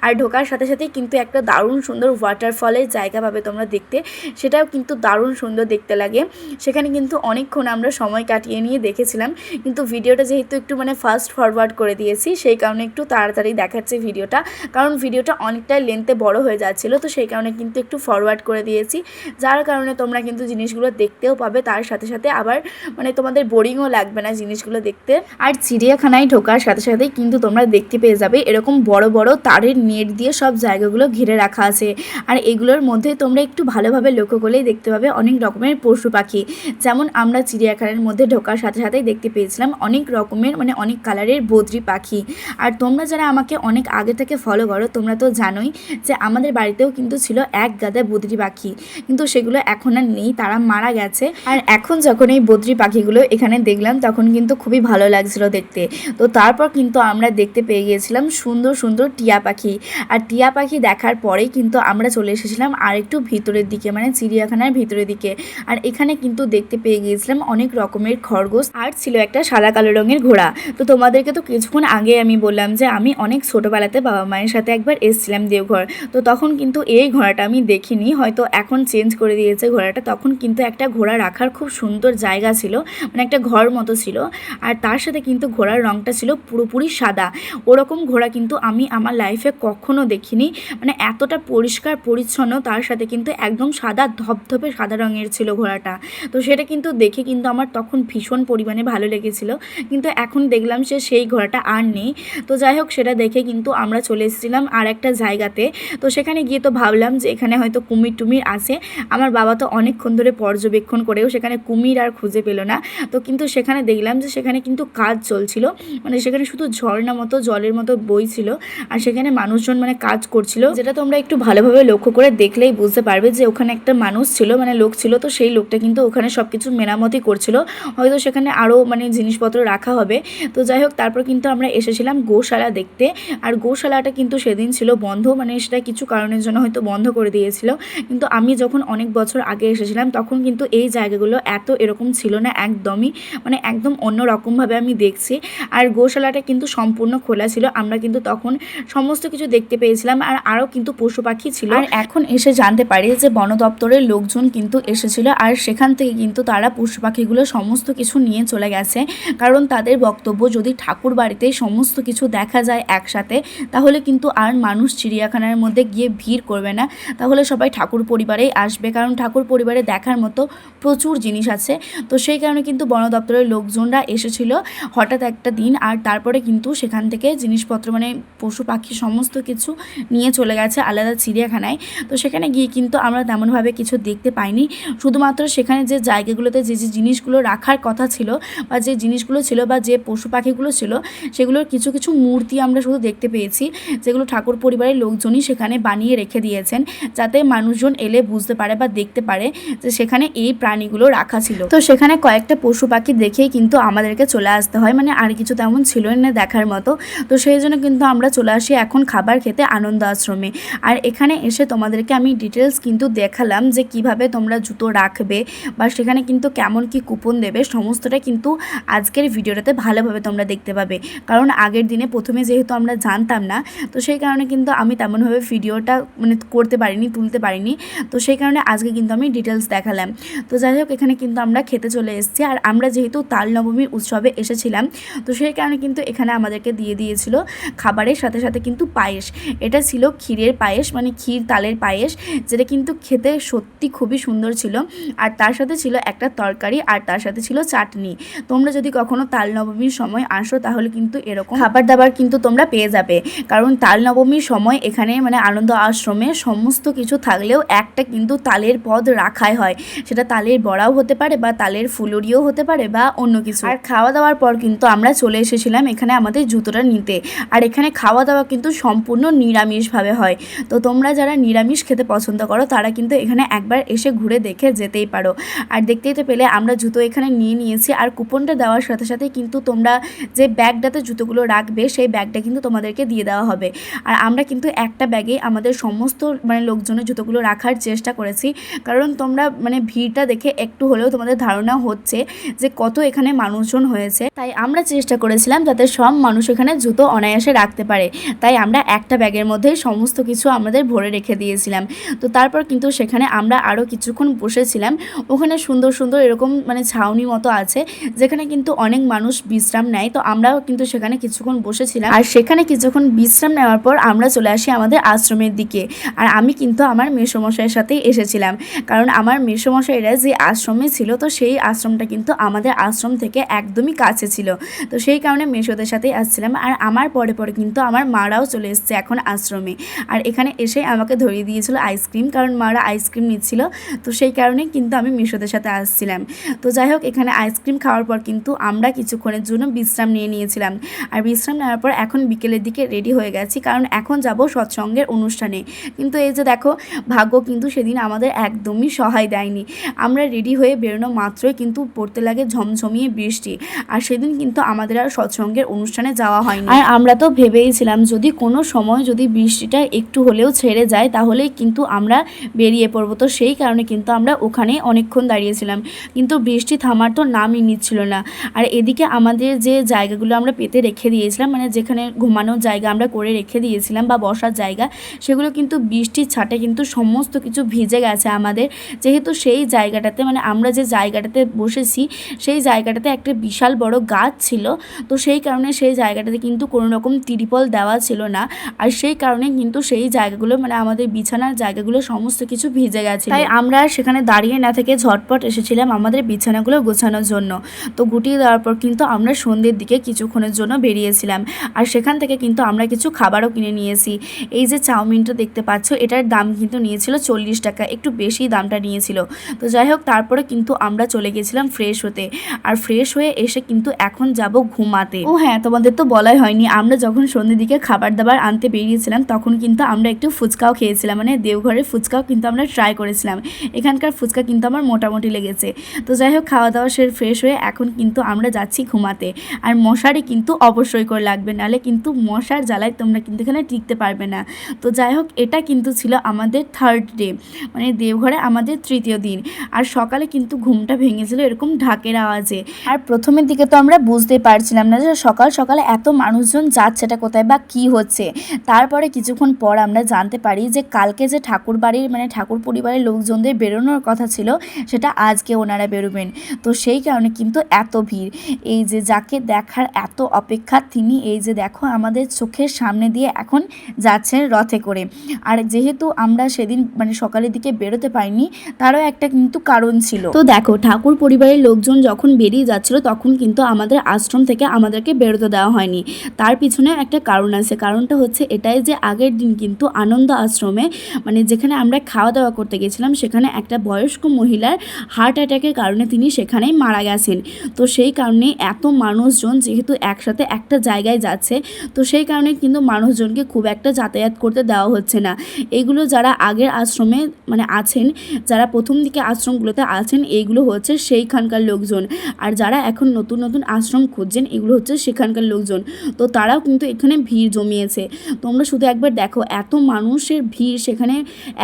আর ঢোকার সাথে সাথেই কিন্তু একটা দারুণ সুন্দর ওয়াটারফলের জায়গা পাবে তোমরা দেখতে, সেটাও কিন্তু দারুণ সুন্দর দেখতে লাগে। সেখানে কিন্তু অনেকক্ষণ আমরা সময় কাটিয়ে নিয়ে দেখেছিলাম, কিন্তু ভিডিওটা যেহেতু একটু মানে ফাস্ট ফরওয়ার্ড করে দিয়েছি সেই কারণে একটু তাড়াতাড়ি দেখাচ্ছে ভিডিওটা, কারণ ভিডিওটা অনেকটাই লেন্থে বড় হয়ে যাচ্ছিলো, তো সেই কারণে কিন্তু একটু ফরওয়ার্ড করে দিয়েছি, যার কারণে তোমরা কিন্তু জিনিসগুলো দেখতেও পাবে, তার সাথে সাথে আবার মানে তোমাদের বোরিংও লাগবে না জিনিসগুলো দেখতে। আর চিড়িয়াখানায় ঢোকার সাথে সাথেই কিন্তু তোমরা দেখতে পেয়ে যাবে এরকম বড় বড় তারের নেট দিয়ে সব জায়গাগুলো ঘিরে রাখা আছে। আর এগুলোর মধ্যে তোমরা একটু ভালোভাবে লক্ষ্য করলেই দেখতে পাবে অনেক রকমের পশু পাখি, যেমন আমরা চিড়িয়াখানার মধ্যে ঢোকার সাথে সাথেই দেখতে পেয়েছিলাম অনেক রকমের মানে অনেক কালারের বদ্রি পাখি। আর তোমরা যারা আমাকে অনেক আগে থেকে ফলো করো তোমরা তো জানোই যে আমাদের বাড়িতেও কিন্তু ছিল এক গাদা বদ্রি পাখি, কিন্তু সেগুলো এখন আর নেই, তারা মারা গেছে। আর এখন যখন এই বদ্রি পাখিগুলো এখানে দেখলাম তখন কিন্তু খুবই ভালো লাগছিল দেখতে। তো তারপর কিন্তু আমরা দেখতে পেয়ে গিয়েছিলাম সুন্দর সুন্দর টিয়া পাখি, আর টিয়া পাখি দেখার পরেই কিন্তু আমরা চলে এসেছিলাম আর একটু ভিতরের দিকে, মানে চিড়িয়াখানার ভিতরের দিকে। আর এখানে কিন্তু দেখতে পেয়ে গিয়েছিলাম অনেক রকমের খরগোশ, আর ছিল একটা সাদা কালো রঙের ঘোড়া। তো তোমাদেরকে তো কিছুক্ষণ আগে আমি বললাম যে আমি অনেক ছোটোবেলাতে বাবা মায়ের সাথে একবার এসেছিলাম দেওঘর, তো তখন কিন্তু এই ঘোড়াটা আমি দেখিনি, হয়তো এখন চেঞ্জ করে দিয়েছে ঘোড়াটা। তখন কিন্তু একটা ঘোড়া রাখার খুব সুন্দর জায়গা ছিল, মানে একটা ঘর মতো ছিল, আর তার সাথে কিন্তু ঘোড়ার রঙটা ছিল পুরোপুরি সাদা। ওরকম ঘোড়া কিন্তু আমি আমার লাইফে কখনো দেখিনি, মানে এতটা পরিষ্কার পরিচ্ছন্ন, তার সাথে কিন্তু একদম সাদা ধপধপে সাদা রঙের ছিল ঘোড়াটা। তো সেটা কিন্তু দেখে কিন্তু আমার তখন ভীষণ পরিমাণে ভালো লেগেছিল, কিন্তু এখন দেখলাম সেই ঘোড়াটা আর নেই। তো যাই হোক সেটা দেখে কিন্তু আমরা চলে এসেছিলাম আর একটা জায়গাতে। তো সেখানে গিয়ে তো ভাবলাম যে এখানে হয়তো কুমির টুমির আছে, আমার বাবা তো অনেকক্ষণ ধরে পর্যবেক্ষণ করেও সেখানে কুমির আর খুঁজে পেল না। তো কিন্তু সেখানে দেখলাম যে সেখানে কিন্তু কাজ চলছিল, মানে সেখানে শুধু ঝর্ণা মতো জলের মতো বইছিল, আর সেখানে মানুষজন মানে কাজ করছিল, যেটা তোমরা একটু ভালোভাবে লক্ষ্য করে দেখলেই বুঝতে পারবে যে ওখানে একটা মানুষ ছিল, মানে লোক ছিল। তো সেই লোকটা কিন্তু ওখানে সব কিছু মেরামতি করছিল, হয়তো সেখানে আরও মানে জিনিসপত্র রাখা হবে। তো যাই হোক তারপর কিন্তু আমরা এসেছিলাম গোশালা দেখতে, আর গোশালাটা কিন্তু সেদিন ছিল বন্ধ, মানে সেটা কিছু কারণের জন্য হয়তো বন্ধ করে দিয়েছিল। কিন্তু আমি যখন অনেক বছর আগে এসেছিলাম তখন কিন্তু এই জায়গাগুলো এত এরকম ছিল না একদমই, মানে একদম অন্য রকমভাবে আমি দেখছি। আর গোশালাটা কিন্তু সম্পূর্ণ খোলা ছিল, আমরা কিন্তু তখন সমস্ত কিছু দেখতে পেয়েছিলাম, আর আরও কিন্তু পশু পাখি ছিল। আর এখন এসে জানতে পারি যে বন দপ্তরের লোকজন কিন্তু এসেছিল, আর সেখান থেকে কিন্তু তারা পশু পাখিগুলো সমস্ত কিছু নিয়ে চলে গেছে, কারণ তাদের বক্তব্য যদি ঠাকুর বাড়িতেই সমস্ত কিছু দেখা যায় একসাথে তাহলে কিন্তু আর মানুষ চিড়িয়াখানার মধ্যে গিয়ে ভিড় করবে না, তাহলে সবাই ঠাকুর পরিবারেই আসবে, কারণ ঠাকুর পরিবারে দেখার মতো প্রচুর জিনিস আছে। তো সেই কারণে কিন্তু বন দপ্তরের লোকজনরা এসেছিল হঠাৎ একটা দিন, আর তারপরে কিন্তু সেখান থেকে জিনিসপত্র মানে পশু পাখি সমস্ত কিছু নিয়ে চলে গেছে আলাদা চিড়িয়াখানায়। তো সেখানে গিয়ে কিন্তু আমরা তেমনভাবে কিছু দেখতে পাইনি, শুধুমাত্র সেখানে যে জায়গাগুলোতে যে যে জিনিসগুলো রাখার কথা ছিল বা যে জিনিসগুলো ছিল বা যে পশু পাখিগুলো ছিল সেগুলোর কিছু কিছু মূর্তি আমরা শুধু দেখতে পেয়েছি, যেগুলো ঠাকুর পরিবারের লোকজনই সেখানে বানিয়ে রেখে দিয়েছেন, যাতে মানুষজন এলে বুঝতে পারে বা দেখতে পারে যে সেখানে এই প্রাণীগুলো রাখা ছিল। তো সেখানে কয়েকটা পশু পাখি দেখেই কিন্তু আমাদেরকে চলে আসতে হয়, মানে আর কিছু তেমন ছিল না দেখার মতো। তো সেই জন্য কিন্তু আমরা চলে আসি এখন খাবার খেতে আনন্দ আশ্রমে। আর এখানে এসে তোমাদেরকে আমি ডিটেলস কিন্তু দেখালাম যে কিভাবে তোমরা জুতো রাখবে বা সেখানে কিন্তু কেমন কি কুপন দেবে সমস্তটা কিন্তু আজকের ভিডিওটাতে ভালোভাবে তোমরা দেখতে পাবে। কারণ আগের দিনে প্রথমে যেহেতু আমরা জানতাম না, তো সেই কারণে কিন্তু আমি তেমনভাবে ভিডিওটা মানে করতে পারিনি, তুলতে পারিনি। তো সেই কারণে আজকে কিন্তু আমি ডিটেলস দেখালাম। তো যাই হোক, এখানে কিন্তু আমরা খেতে চলে এসেছি। আর আমরা যেহেতু তাল নবমীর উৎসবে এসেছিলাম, তো সেই কারণে কিন্তু এখানে আমাদেরকে দিয়ে দিয়েছিল খাবারের সাথে সাথে কিন্তু পায়েস। এটা ছিল ক্ষীরের পায়েস, মানে ক্ষীর তালের পায়েস, যেটা কিন্তু খেতে সত্যি খুবই সুন্দর ছিল। আর তার সাথে ছিল একটা তরকারি, আর তার সাথে ছিল চাটনি। তোমরা যদি কখনো তাল নবমীর সময় আসো তাহলে কিন্তু এরকম খাবার দাবার কিন্তু তোমরা পেয়ে যাবে। কারণ তাল নবমীর সময় এখানে মানে আনন্দ আশ্রমে সমস্ত কিছু থাকলেও একটা কিন্তু তালের পদ রাখাই হয়। সেটা তালের বড়াও হতে পারে বা তালের ফুলুরিও হতে পারে বা অন্য কিছু। আর খাওয়া দাওয়ার পর কিন্তু আমরা চলে এসেছিলাম এখানে আমাদের জুতোটা নিতে। আর এখানে খাওয়া দাওয়া কিন্তু সম্পূর্ণ নিরামিষভাবে হয়। তো তোমরা যারা নিরামিষ খেতে পছন্দ করো তারা কিন্তু এখানে একবার এসে ঘুরে দেখে যেতেই পারো। আর দেখতেই তো পেলে আমরা জুতো এখানে নিয়ে নিয়েছি। আর কুপনটা দেওয়ার সাথে সাথে কিন্তু তোমরা যে ব্যাগটাতে জুতোগুলো রাখবে সেই ব্যাগটা কিন্তু তোমাদেরকে দিয়ে দেওয়া হবে। আর আমরা কিন্তু একটা ব্যাগেই আমাদের সমস্ত মানে লোকজনের জুতোগুলো রাখার চেষ্টা করেছি। কারণ তোমরা মানে ভিড়টা দেখে একটু হলেও তোমাদের ধারণা হচ্ছে যে কত এখানে মানুষজন হয়েছে। তাই আমরা চেষ্টা করেছিলাম যাতে সব মানুষ এখানে জুতো অনায়াসে রাখতে পারে। তাই আমরা একটা ব্যাগের মধ্যেই সমস্ত কিছু আমাদের ভরে রেখে দিয়েছিলাম। তো তারপর কিন্তু সেখানে আমরা আরও কিছুক্ষণ বসেছিলাম। ওখানে সুন্দর সুন্দর এরকম মানে ছাউনি মতো আছে যেখানে কিন্তু অনেক মানুষ বিশ্রাম নেয়। তো আমরাও কিন্তু সেখানে কিছুক্ষণ বসেছিলাম। আর সেখানে কিছুক্ষণ বিশ্রাম নেওয়ার পর আমরা চলে আসি আমাদের আশ্রমের দিকে। আর আমি কিন্তু আমার মেসোমশাইয়ের সাথেই এসেছিলাম, কারণ আমার মেসোমশাইরা যে আশ্রমে ছিল তো সেই আশ্রমটা কিন্তু আমাদের আশ্রম থেকে একদমই কাছে ছিল। তো সেই কারণে মেসোদের সাথেই আসছিলাম। আর আমার পরে পরে কিন্তু আমার মারাও চলে এসছে এখন আশ্রমে। আর এখানে এসে আমাকে ধরিয়ে দিয়েছিল আইসক্রিম, কারণ মারা আইসক্রিম নিচ্ছিল। তো সেই কারণেই কিন্তু আমি মেসোদের সাথে আসছিলাম। তো যাই হোক, এখানে আইসক্রিম খাওয়ার পর কিন্তু আমরা কিছুক্ষণের জন্য বিশ্রাম নিয়েছিলাম। আর বিশ্রাম নেওয়ার পর এখন বিকেলের দিকে রেডি হয়ে গেছি, কারণ এখন যাব সৎসঙ্গের অনুষ্ঠানে। কিন্তু এই যে দেখো, ভাগ্য কিন্তু সেদিন আমাদের একদমই সহায় দেয়নি। আমরা রেডি হয়ে বেরোনো মাত্রই কিন্তু পড়তে লাগে ঝমঝমিয়ে বৃষ্টি। আর সেদিন কিন্তু আমাদের আর সৎসঙ্গের অনুষ্ঠানে যাওয়া হয়নি। আর আমরা তো ভেবেইছিলাম যদি কোনো সময় যদি বৃষ্টিটা একটু হলেও ছেড়ে যায় তাহলেই কিন্তু আমরা বেরিয়ে পড়বো। তো সেই কারণে কিন্তু আমরা ওখানে অনেকক্ষণ দাঁড়িয়েছিলাম, কিন্তু বৃষ্টি থামার তো নামই নিচ্ছিল না। আর এদিকে আমাদের যে জায়গাগুলো আমরা পেতে রেখে দিয়েছিলাম, মানে যেখানে ঘুমানোর জায়গা আমরা করে রেখে দিয়েছিলাম বা বসার জায়গা, সেগুলো কিন্তু বৃষ্টির ছাটে কিন্তু সমস্ত কিছু ভিজে গেছে আমাদের। যেহেতু সেই জায়গাটাতে মানে আমরা যে জায়গাটাতে বসেছি সেই জায়গাটাতে একটা বিশাল বড় গাছ ছিল। তো সেই কারণে সেই জায়গাটাতে কিন্তু কোনো রকম তিরপল দেওয়া ছিল না। আর সেই কারণে কিন্তু সেই জায়গাগুলো মানে আমাদের বিছানার জায়গাগুলো সমস্ত কিছু ভিজে গেছে। তাই আমরা সেখানে দাঁড়িয়ে না থেকে ঝটপট এসেছিলাম আমাদের বিছানাগুলো গোছানোর জন্য। তো গুটিয়ে দেওয়ার পর কিন্তু আমরা সন্ধ্যের দিকে কিছুক্ষণের জন্য বেরিয়েছিলাম। আর সেখান থেকে কিন্তু আমরা কিছু খাবারও কিনে নিয়েছি। এই যে চাউমিনটা দেখতে পাচ্ছ, এটার দাম কিন্তু নিয়েছিল 40 টাকা, একটু বেশি দামটা নিয়েছিল। তো যাই হোক, তারপরে কিন্তু আমরা চলে গেছিলাম ফ্রেশ হতে। আর ফ্রেশ হয়ে এসে কিন্তু এখন যাব ঘুমাতে। ও হ্যাঁ, তোমাদের তো বলাই হয়নি, আমরা যখন সন্ধ্যের দিকে খাবার দাবার আনতে বেরিয়েছিলাম তখন কিন্তু আমরা একটু ফুচকাও খেয়েছিলাম, মানে দেওঘরের ফুচকাও কিন্তু আমরা ট্রাই করেছিলাম। এখানকার ফুচকা কিন্তু আমার মোটামুটি লেগেছে। তো যাই হোক, খাওয়া দাওয়া সেরে ফ্রেশ হয়ে এখন কিন্তু আমরা যাচ্ছি ঘুমাতে। আর মশারি কিন্তু অবশ্যই করে লাগবে, নাহলে কিন্তু মশার জ্বালায় তোমরা কিন্তু এখানে টিকতে পারবে না। তো যাই হোক, এটা কিন্তু ছিল আমাদের থার্ড ডে, মানে দেওঘরে আমাদের তৃতীয় দিন। আর সকালে কিন্তু ঘুমটা ভেঙেছিল এরকম ঢাকের আওয়াজে। আর প্রথমের দিকে তো আমরা বুঝতে পারছিলাম না যে সকাল সকালে এত মানুষজন যাচ্ছে এটা কোথায় বা কী হচ্ছে। তারপরে কিছুক্ষণ পর আমরা জানতে পারি যে কালকে যে ঠাকুর বাড়ির মানে ঠাকুর পরিবারের লোকজনদের বেরোনোর কথা ছিল সেটা আজকে ওনারা বেরোবেন। তো সেই কারণে কিন্তু এত ভিড়। এই যে যাকে দেখার এত অপেক্ষা তিনি এই যে দেখো আমাদের চোখের সামনে দিয়ে এখন যাচ্ছেন রথে করে। আর যেহেতু আমরা সেদিন মানে সকালের দিকে বেরোতে পারিনি তারও একটা কিন্তু কারণ ছিল। তো দেখো, ঠাকুর পরিবারের লোকজন যখন বেরিয়ে যাচ্ছিল তখন কিন্তু আমাদের আশ্রম থেকে আমাদেরকে বেরোতে দেওয়া হয়নি। তার পিছনে একটা কারণ আছে। কারণটা হচ্ছে এটাই যে আগের দিন কিন্তু আনন্দ আশ্রমে মানে যেখানে আমরা খাওয়া দাওয়া করতে গেছিলাম সেখানে একটা বয়স্ক মহিলার হার্ট অ্যাটাকের কারণে তিনি সেখানেই মারা গেছেন। তো সেই কারণে এত মানুষজন যেহেতু একসাথে একটা জায়গায় যাচ্ছে, তো সেই কারণে কিন্তু মানুষজনকে খুব একটা যাতায়াত করতে দেওয়া হচ্ছে না। এইগুলো যারা আগের আশ্রমে মানে আছেন, যারা প্রথম দিকে আশ্রমগুলোতে আছেন, এইগুলো হচ্ছে সেইখানকার লোকজন। আর যারা এখন নতুন নতুন আশ্রম খুঁজছেন এগুলো হচ্ছে সেখানকার লোকজন। তো তারাও কিন্তু এখানে ভিড় জমিয়েছে। তোমরা শুধু একবার দেখো, এত মানুষের ভিড় সেখানে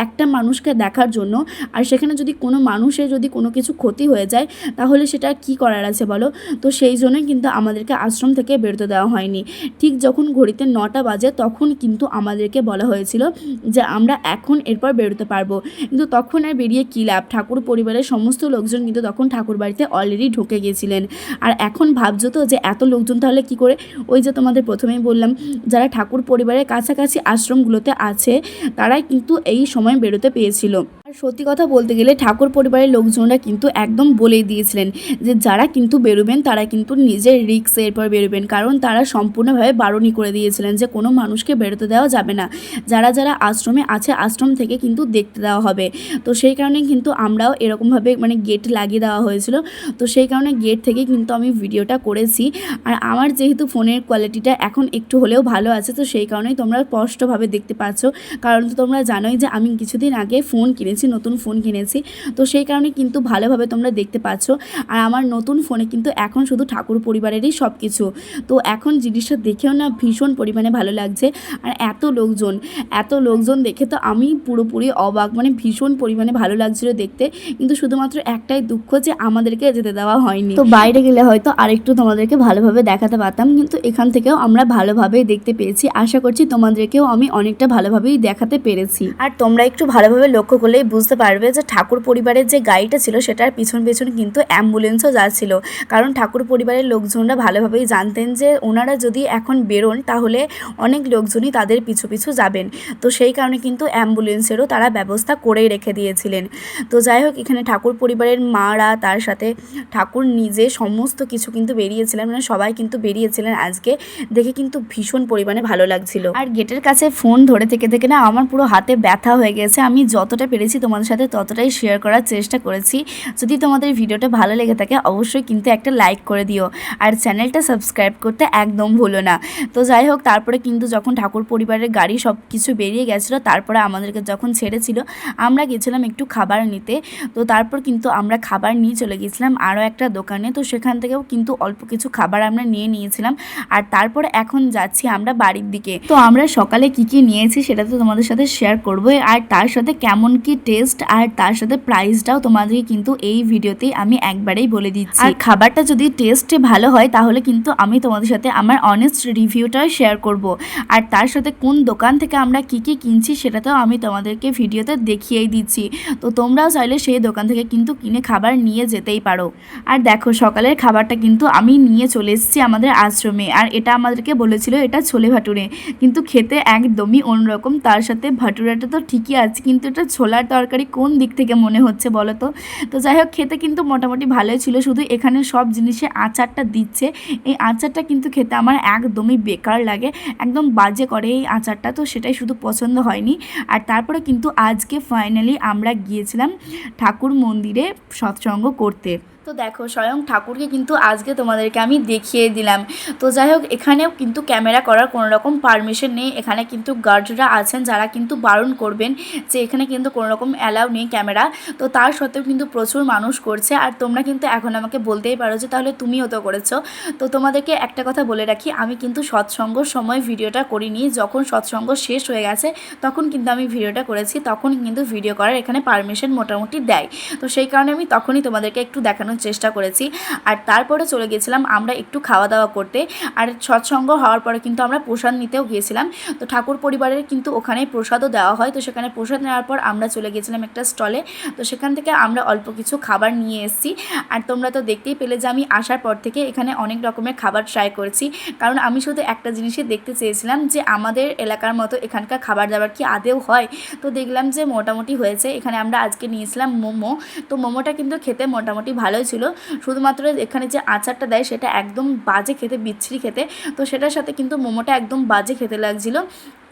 একটা মানুষকে দেখার জন্য। আর সেখানে যদি কোনো মানুষের যদি কোনো কিছু ক্ষতি হয়ে যায় তাহলে সেটা কি করার আছে বলো। তো সেই জন্যই কিন্তু আমাদেরকে আশ্রম থেকে বেরোতে দেওয়া হয়নি। ঠিক যখন ঘড়িতে 9টা বাজে তখন কিন্তু আমাদেরকে বলা হয়েছিল যে আমরা এখন এরপর বেরোতে পারবো, কিন্তু তখন আর বেরিয়ে কী লাভ, ঠাকুর পরিবারের সমস্ত লোকজন কিন্তু তখন ঠাকুর বাড়িতে অলরেডি ঢুকে গিয়েছিলেন। আর এখন ভাবছো তো যে এত লোকজন তাহলে কি করে, ওই যে তোমাদের প্রথমেই বললাম যারা ঠাকুর পরিবারের কাছাকাছি আশ্রমগুলোতে আছে তারাই কিন্তু এই সময় বেরোতে পেয়েছিল। আর সত্যি কথা বলতে গেলে ঠাকুর পরিবারের লোকজনরা কিন্তু একদম বলেই দিয়েছিলেন যে যারা কিন্তু বেরোবেন তারা কিন্তু নিজের রিস্কে এরপর বেরোবেন, কারণ তারা সম্পূর্ণভাবে বারণই করে দিয়েছিলেন যে কোনো মানুষকে বেরোতে দেওয়া যাবে না, যারা যারা আশ্রমে আছে আশ্রম থেকে কিন্তু দেখতে দেওয়া হবে। তো সেই কারণে কিন্তু আমরাও এরকমভাবে মানে গেট লাগিয়ে দেওয়া হয়েছিল। তো সেই কারণে গেট থেকে কিন্তু আমি ভিডিওটা করেছি। আর আমার যেহেতু ফোনের কোয়ালিটিটা এখন একটু হলেও ভালো আছে, তো সেই কারণেই তোমরা স্পষ্টভাবে দেখতে পাচ্ছ, কারণ তো তোমরা জানোই যে আমি কিছুদিন আগে ফোন কিনেছি, নতুন ফোন কিনেছি। তো সেই কারণে কিন্তু ভালোভাবে তোমরা দেখতে পাচ্ছ। আর আমার নতুন ফোনে কিন্তু এখন শুধু ঠাকুর পরিবারেরই সব কিছু। তো এখন জিনিসটা দেখেও না ভীষণ পরিমাণে ভালো লাগছে। আর এত লোকজন দেখে তো আমি পুরোপুরি অবাক, মানে ভীষণ পরিমাণে ভালো লাগছিল দেখতে। কিন্তু শুধুমাত্র একটাই দুঃখ যে আমাদেরকে যেতে দেওয়া হয়নি। তো বাইরে গেলে হয়তো আরেকটু তোমাদেরকে ভালোভাবে দেখাতে পারতাম, কিন্তু এখান থেকেও আমরা ভালোভাবেই দেখতে পেয়েছি। আশা করছি তোমাদেরকেও আমি অনেকটা ভালোভাবেই দেখাতে পেরেছি। আর তোমরা একটু ভালোভাবে লক্ষ্য করলেই বুঝতে পারবে যে ঠাকুর পরিবারের যে গাড়িটা ছিল সেটার পিছন কিন্তু অ্যাম্বুলেন্সও যাচ্ছিল, কারণ ঠাকুর পরিবারের লোকজনরা ভালোভাবেই জানতেন যে ওনারা যদি এখন বেরোন তাহলে অনেক লোকজনই তাদের পিছু যাবেন। তো সেই কারণে কিন্তু অ্যাম্বুলেন্সেরও তারা ব্যবস্থা করেই রেখে দিয়েছিলেন। তো যাই হোক, এখানে ঠাকুর পরিবারের মারা তার সাথে ঠাকুর নিজে সমস্ত কিছু কিন্তু বেরিয়েছিলেন, মানে সবাই কিন্তু বেরিয়েছিলেন আজকে। দেখে কিন্তু ভীষণ পরিমাণে ভালো লাগছিল। আর গেটের কাছে ফোন ধরে থেকে না আমার পুরো হাতে ব্যথা হয়ে গেছে। আমি যতটা পেরেছি তোমাদের সাথে ততটাই শেয়ার করার চেষ্টা করেছি। যদি তোমাদের ভিডিওটা ভালো লেগে থাকে অবশ্যই কিন্তু একটা লাইক করে দিও, আর চ্যানেলটা সাবস্ক্রাইব করতে একদম ভুলো না। তো যাই হোক, তারপরে কিন্তু যখন ঠাকুর পরিবারের গাড়ি সব কিছু বেরিয়ে গেছিলো, তারপরে আমাদেরকে যখন ছেড়েছিল আমরা গেছিলাম একটু খাবার নিতে। তো তারপর কিন্তু আমরা খাবার নিয়ে চলে গেছিলাম আরও একটা দোকানে। তো সেখান থেকেও কিন্তু অল্প কিছু খাবার আমরা নিয়েছিলাম। আর তারপরে এখন যাচ্ছি আমরা বাড়ির দিকে। তো আমরা সকালে কি নিয়েছি সেটা তো তোমাদের সাথে শেয়ার করবো, আর তার সাথে কেমন কি টেস্ট আর তার সাথে প্রাইসটাও তোমাদেরকে কিন্তু এই ভিডিওতেই আমি একবারেই বলে দিচ্ছি। আর খাবারটা যদি টেস্টে ভালো হয় তাহলে কিন্তু আমি তোমাদের সাথে আমার অনেস্ট রিভিউটাও শেয়ার করব। আর তার সাথে কোন দোকান থেকে আমরা কি কিনছি সেটাতেও আমি তোমাদেরকে ভিডিওতে দেখিয়েই দিচ্ছি। তো তোমরাও চাইলে সেই দোকান থেকে কিন্তু কিনে খাবার নিয়ে যেতেই পারো। আর দেখো, সকালের খাবারটা কিন্তু আমি নিয়ে চলে এসেছি আমাদের আশ্রমে। আর এটা আমাদেরকে বলেছিল এটা ছোলে ভাটুরে, কিন্তু খেতে একদমই অন্যরকম। তার সাথে ভাটুরাটা তো ঠিকই আছে, কিন্তু এটা ছোলার তরকারি কোন দিক থেকে মনে হচ্ছে বলো তো। তো যাই হোক, খেতে কিন্তু মোটামুটি ভালোই ছিল, শুধু এখানে সব জিনিসে আচারটা দিচ্ছে। এই আচারটা কিন্তু খেতে আমার একদমই বেকার লাগে, একদম বাজে করে এই আচারটা, তো সেটাই শুধু পছন্দ হয়নি। আর তারপরে কিন্তু আজকে ফাইনালি আমরা গিয়েছিলাম ঠাকুর মন্দিরে সৎসঙ্গ করতে। তো দেখো, স্বয়ং ঠাকুরকে কিন্তু আজকে তোমাদেরকে আমি দেখিয়ে দিলাম। তো যাই হোক, এখানেও কিন্তু ক্যামেরা করার কোনো রকম পারমিশন নেই। এখানে কিন্তু গার্ডরা আছেন যারা কিন্তু বারণ করবেন যে এখানে কিন্তু কোনো রকম অ্যালাউ নেই ক্যামেরা। তো তার সত্ত্বেও কিন্তু প্রচুর মানুষ করছে। আর তোমরা কিন্তু এখন আমাকে বলতেই পারো যে তাহলে তুমিও তো করেছো। তো তোমাদেরকে একটা কথা বলে রাখি, আমি কিন্তু সৎসঙ্গর সময় ভিডিওটা করিনি, যখন সৎসঙ্গ শেষ হয়ে গেছে তখন কিন্তু আমি ভিডিওটা করেছি। তখন কিন্তু ভিডিও করার এখানে পারমিশন মোটামুটি দেয়। তো সেই কারণে আমি তখনই তোমাদেরকে একটু দেখানোর চেষ্টা করেছি। আর তারপরে চলে গেছিলাম আমরা একটু খাওয়া দাওয়া করতে। আর সৎসঙ্গ হওয়ার পরে কিন্তু আমরা প্রসাদ নিতেও গিয়েছিলাম। তো ঠাকুর পরিবারের কিন্তু ওখানে প্রসাদও দেওয়া হয়। তো সেখানে প্রসাদ নেওয়ার পর আমরা চলে গেছিলাম একটা স্টলে। তো সেখান থেকে আমরা অল্প কিছু খাবার নিয়ে এসেছি। আর তোমরা তো দেখতেই পেলে যে আমি আসার পর থেকে এখানে অনেক রকমের খাবার ট্রাই করেছি, কারণ আমি শুধু একটা জিনিসই দেখতে চেয়েছিলাম যে আমাদের এলাকার মতো এখানকার খাবার দাবার কি আদেও হয়। তো দেখলাম যে মোটামুটি হয়েছে। এখানে আমরা আজকে নিয়েছিলাম মোমো। তো মোমোটা কিন্তু খেতে মোটামুটি ভালোই ছিল, শুধুমাত্র এখানে যে আচারটা দেয় সেটা একদম বাজে খেতে, বিচ্ছিরি খেতে। তো সেটার সাথে কিন্তু মোমোটা একদম বাজে খেতে লাগছিলো।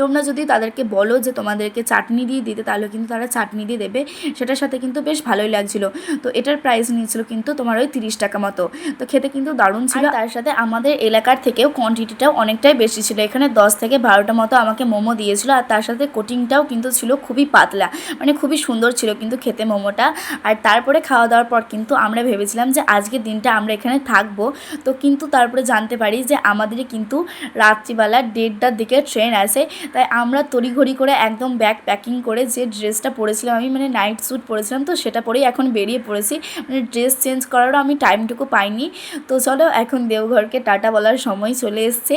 তোমরা যদি তাদেরকে বলো যে তোমাদেরকে চাটনি দিয়ে দিতে, তাহলে কিন্তু তারা চাটনি দিয়ে দেবে, সেটার সাথে কিন্তু বেশ ভালোই লাগছিলো। তো এটার প্রাইস নিয়েছিল কিন্তু তোমার ওই 30 টাকা মতো। তো খেতে কিন্তু দারুণ ছিল। তার সাথে আমাদের এলাকার থেকেও কোয়ান্টিটিটাও অনেকটাই বেশি ছিল। এখানে 10 থেকে 12টা মতো আমাকে মোমো দিয়েছিল। আর তার সাথে কোটিংটাও কিন্তু ছিল খুবই পাতলা, মানে খুবই সুন্দর ছিল কিন্তু খেতে মোমোটা। আর তারপরে খাওয়া দাওয়ার পর কিন্তু আমরা ভেবেছিলাম যে আজকের দিনটা আমরা এখানে থাকবো। তো কিন্তু তারপরে জানতে পারি যে আমাদেরই কিন্তু রাত্রিবেলা 1:30টার দিকে ট্রেন আসে। তাই আমরা তড়িঘড়ি করে একদম ব্যাগ প্যাকিং করে যে ড্রেসটা পরেছিলাম আমি, মানে নাইট স্যুট পরেছিলাম, তো সেটা পরেই এখন বেরিয়ে পড়েছি। মানে ড্রেস চেঞ্জ করারও আমি টাইমটুকু পাইনি। তো চলো এখন দেওঘরকে টাটা বলার সময় চলে এসছে।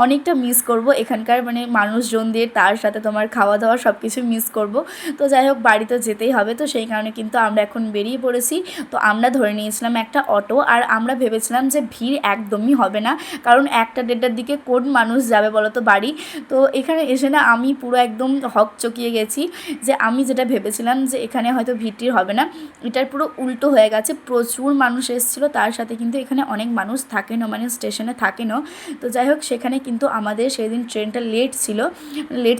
অনেকটা মিস করব এখানকার মানে মানুষজনদের, তার সাথে তোমার খাওয়া দাওয়া সব কিছু মিস করব। তো যাই হোক, বাড়ি তো যেতেই হবে, তো সেই কারণে কিন্তু আমরা এখন বেরিয়ে পড়েছি। তো আমরা ধরে নিয়েছিলাম একটা অটো, আর আমরা ভেবেছিলাম যে ভিড় একদমই হবে না, কারণ 1টা-1:30টার দিকে কোন মানুষ যাবে বলো তো বাড়ি। তো এখানে এসে না আমি পুরো একদম হকচকিয়ে গেছি, যে আমি যেটা ভেবেছিলাম যে এখানে হয়তো ভিড় হবে না, এটার পুরো উল্টো হয়ে গেছে। প্রচুর মানুষ এসেছিলো, তার সাথে কিন্তু এখানে অনেক মানুষ থাকেনও, মানে স্টেশনে থাকেনও। তো যাই হোক, সেখানে কিন্তু আমাদের সেদিন ট্রেনটা লেট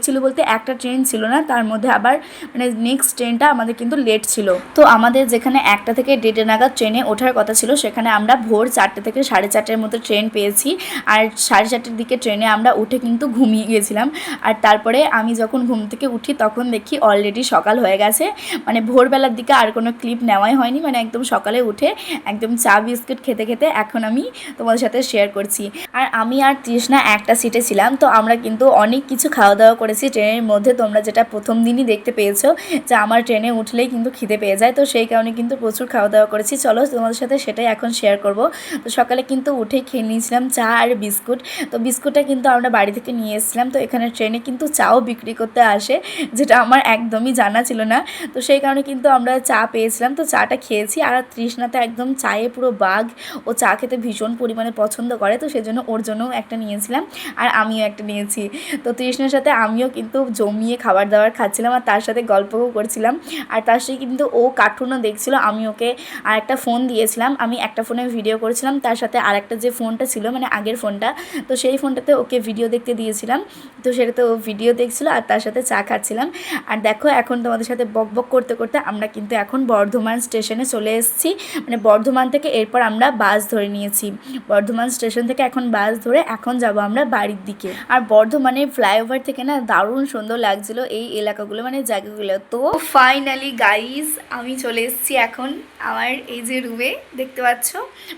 ছিল বলতে একটা ট্রেন ছিল না, তার মধ্যে আবার মানে নেক্সট ট্রেনটা আমাদের কিন্তু লেট ছিল। তো আমাদের যেখানে 1টা থেকে 1:30 নাগাদ ট্রেনে ওঠার কথা ছিল, সেখানে আমরা ভোর 4টে থেকে 4:30টার মতো ট্রেন পেয়েছি। আর 4:30টার দিকে ট্রেনে আমরা উঠে কিন্তু ঘুমিয়ে গিয়েছিলাম। আর তারপরে আমি যখন ঘুম থেকে উঠি তখন দেখি অলরেডি সকাল হয়ে গেছে। মানে ভোরবেলার দিকে আর কোনো ক্লিপ নেওয়াই হয়নি, মানে একদম সকালে উঠে একদম চা বিস্কুট খেতে খেতে এখন আমি তোমাদের সাথে শেয়ার করছি। আর আমি আর তৃষ্ণা একটা সিটে ছিলাম, তো আমরা কিন্তু অনেক কিছু খাওয়া দাওয়া করেছি ট্রেনের মধ্যে। তোমরা যেটা প্রথম দিনই দেখতে পেয়েছো যে আমার ট্রেনে উঠলেই কিন্তু খিদে পেয়ে যায়, তো সেই কারণে কিন্তু প্রচুর খাওয়া দাওয়া করেছি। চলো তোমাদের সাথে সেটাই এখন শেয়ার করব। তো সকালে কিন্তু উঠেই খেয়ে নিয়েছিলাম চা আর বিস্কুট। তো বিস্কুটটা কিন্তু আমরা বাড়ি থেকে নিয়ে এসেছিলাম। তো এখানে ট্রেনে কিন্তু চাও বিক্রি করতে আসে, যেটা আমার একদমই জানা ছিল না। তো সেই কারণে কিন্তু আমরা চা পেয়েছিলাম, তো চাটা খেয়েছি। আর তৃষ্ণাতে একদম চায়ে পুরো বাঘ, ও চা খেতে ভীষণ পরিমাণে পছন্দ করে, তো সেজন্য ওর জন্যও একটা নিয়েছিলাম আর আমিও একটা নিয়েছি। তো তৃষ্ণার সাথে আমিও কিন্তু জমিয়ে খাবার দাবার খাচ্ছিলাম আর তার সাথে গল্পও করছিলাম। আর তার সাথে কিন্তু ও কার্টুনও দেখছিল। আমি ওকে আর একটা ফোন দিয়েছিলাম, আমি একটা ফোনে ভিডিও করেছিলাম, তার সাথে আর একটা যে ফোনটা ছিল মানে আগের ফোনটা, তো সেই ফোনটাতে ওকে ভিডিও দেখতে দিয়েছিলাম। তো সেটাতে ও ভিডিও দেখছিল আর তার সাথে চা খাচ্ছিলাম। আর দেখো এখন তোমাদের সাথে বক বক করতে করতে আমরা কিন্তু এখন বর্ধমান স্টেশনে চলে এসেছি। মানে বর্ধমান থেকে এরপর আমরা বাস ধরে নিয়েছি। বর্ধমান স্টেশন থেকে এখন বাস ধরে এখন যাব আমরা বাড়ির দিকে। আর বর্ধমানের ফ্লাইওভার থেকে না দারুণ সুন্দর লাগছিল এই এলাকাগুলো, মানে জায়গাগুলো। তো ফাইনালি গাইজ আমি চলে এসেছি এখন আমার এই যে রুমে, দেখতে পাচ্ছ,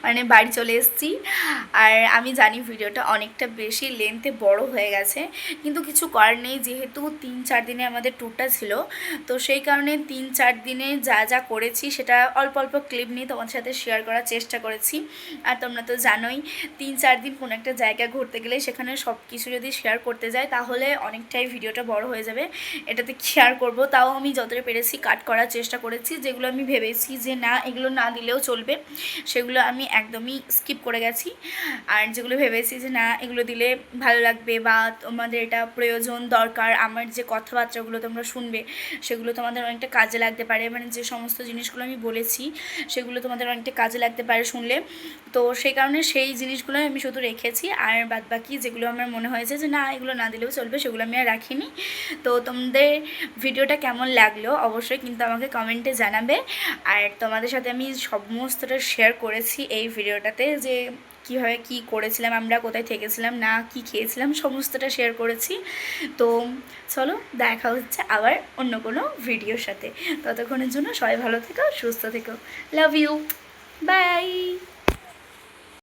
মানে বাড়ি চলে এসেছি। আর আমি জানি ভিডিওটা অনেকটা বেশি লেন্থে বড় হয়ে গেছে, কিন্তু কিছু করার নেই, যেহেতু 3-4 দিনে আমাদের ট্যুরটা ছিল। তো সেই কারণে 3-4 দিনে যা যা করেছি সেটা অল্প অল্প ক্লিপ নিয়ে তোমাদের সাথে শেয়ার করার চেষ্টা করেছি। আর তোমরা তো জানোই 3-4 দিন কোনো একটা জায়গা ঘুরতে গেলে সেখানে সব কিছু যদি শেয়ার করতে যাই তাহলে অনেকটাই ভিডিওটা বড় হয়ে যাবে। এটাতে শেয়ার করব, তাও আমি যতটা পেরেছি কাট করার চেষ্টা করেছি। যেগুলো আমি ভেবেছি যে না এগুলো না দিলেও চলবে, সেগুলো আমি একদমই স্কিপ করে গেছি। আর যেগুলো ভেবেছি যে না এগুলো দিলে ভালো লাগবে বা তোমাদের এটা প্রয়োজন দরকার, আমার যে কথাবার্তাগুলো তোমরা শুনবে সেগুলো তোমাদের অনেকটা কাজে লাগতে পারে, মানে যে সমস্ত জিনিসগুলো আমি বলেছি সেগুলো তোমাদের অনেকটা কাজে লাগতে পারে শুনলে। তো সেই কারণে সেই জিনিসগুলো আমি শুধু রেখেছি, আর বাদবাকি যেগুলো আমার মনে হয়েছে যে না এগুলো না দিলেও চলবে সেগুলো আমি আর রাখিনি। তো তোমাদের ভিডিওটা কেমন লাগলো অবশ্যই কিন্তু আমাকে কমেন্টে জানাবে। আর তোমাদের সাথে আমি সমস্তটা শেয়ার করেছি এই ভিডিওটাতে, যে কীভাবে কী করেছিলাম আমরা, কোথায় থেকেছিলাম, না কি খেয়েছিলাম, সমস্তটা শেয়ার করেছি। তো চলো দেখা হচ্ছে আবার অন্য কোনো ভিডিওর সাথে। ততক্ষণের জন্য সবাই ভালো থেকো, সুস্থ থেকো, লাভ ইউ, বাই।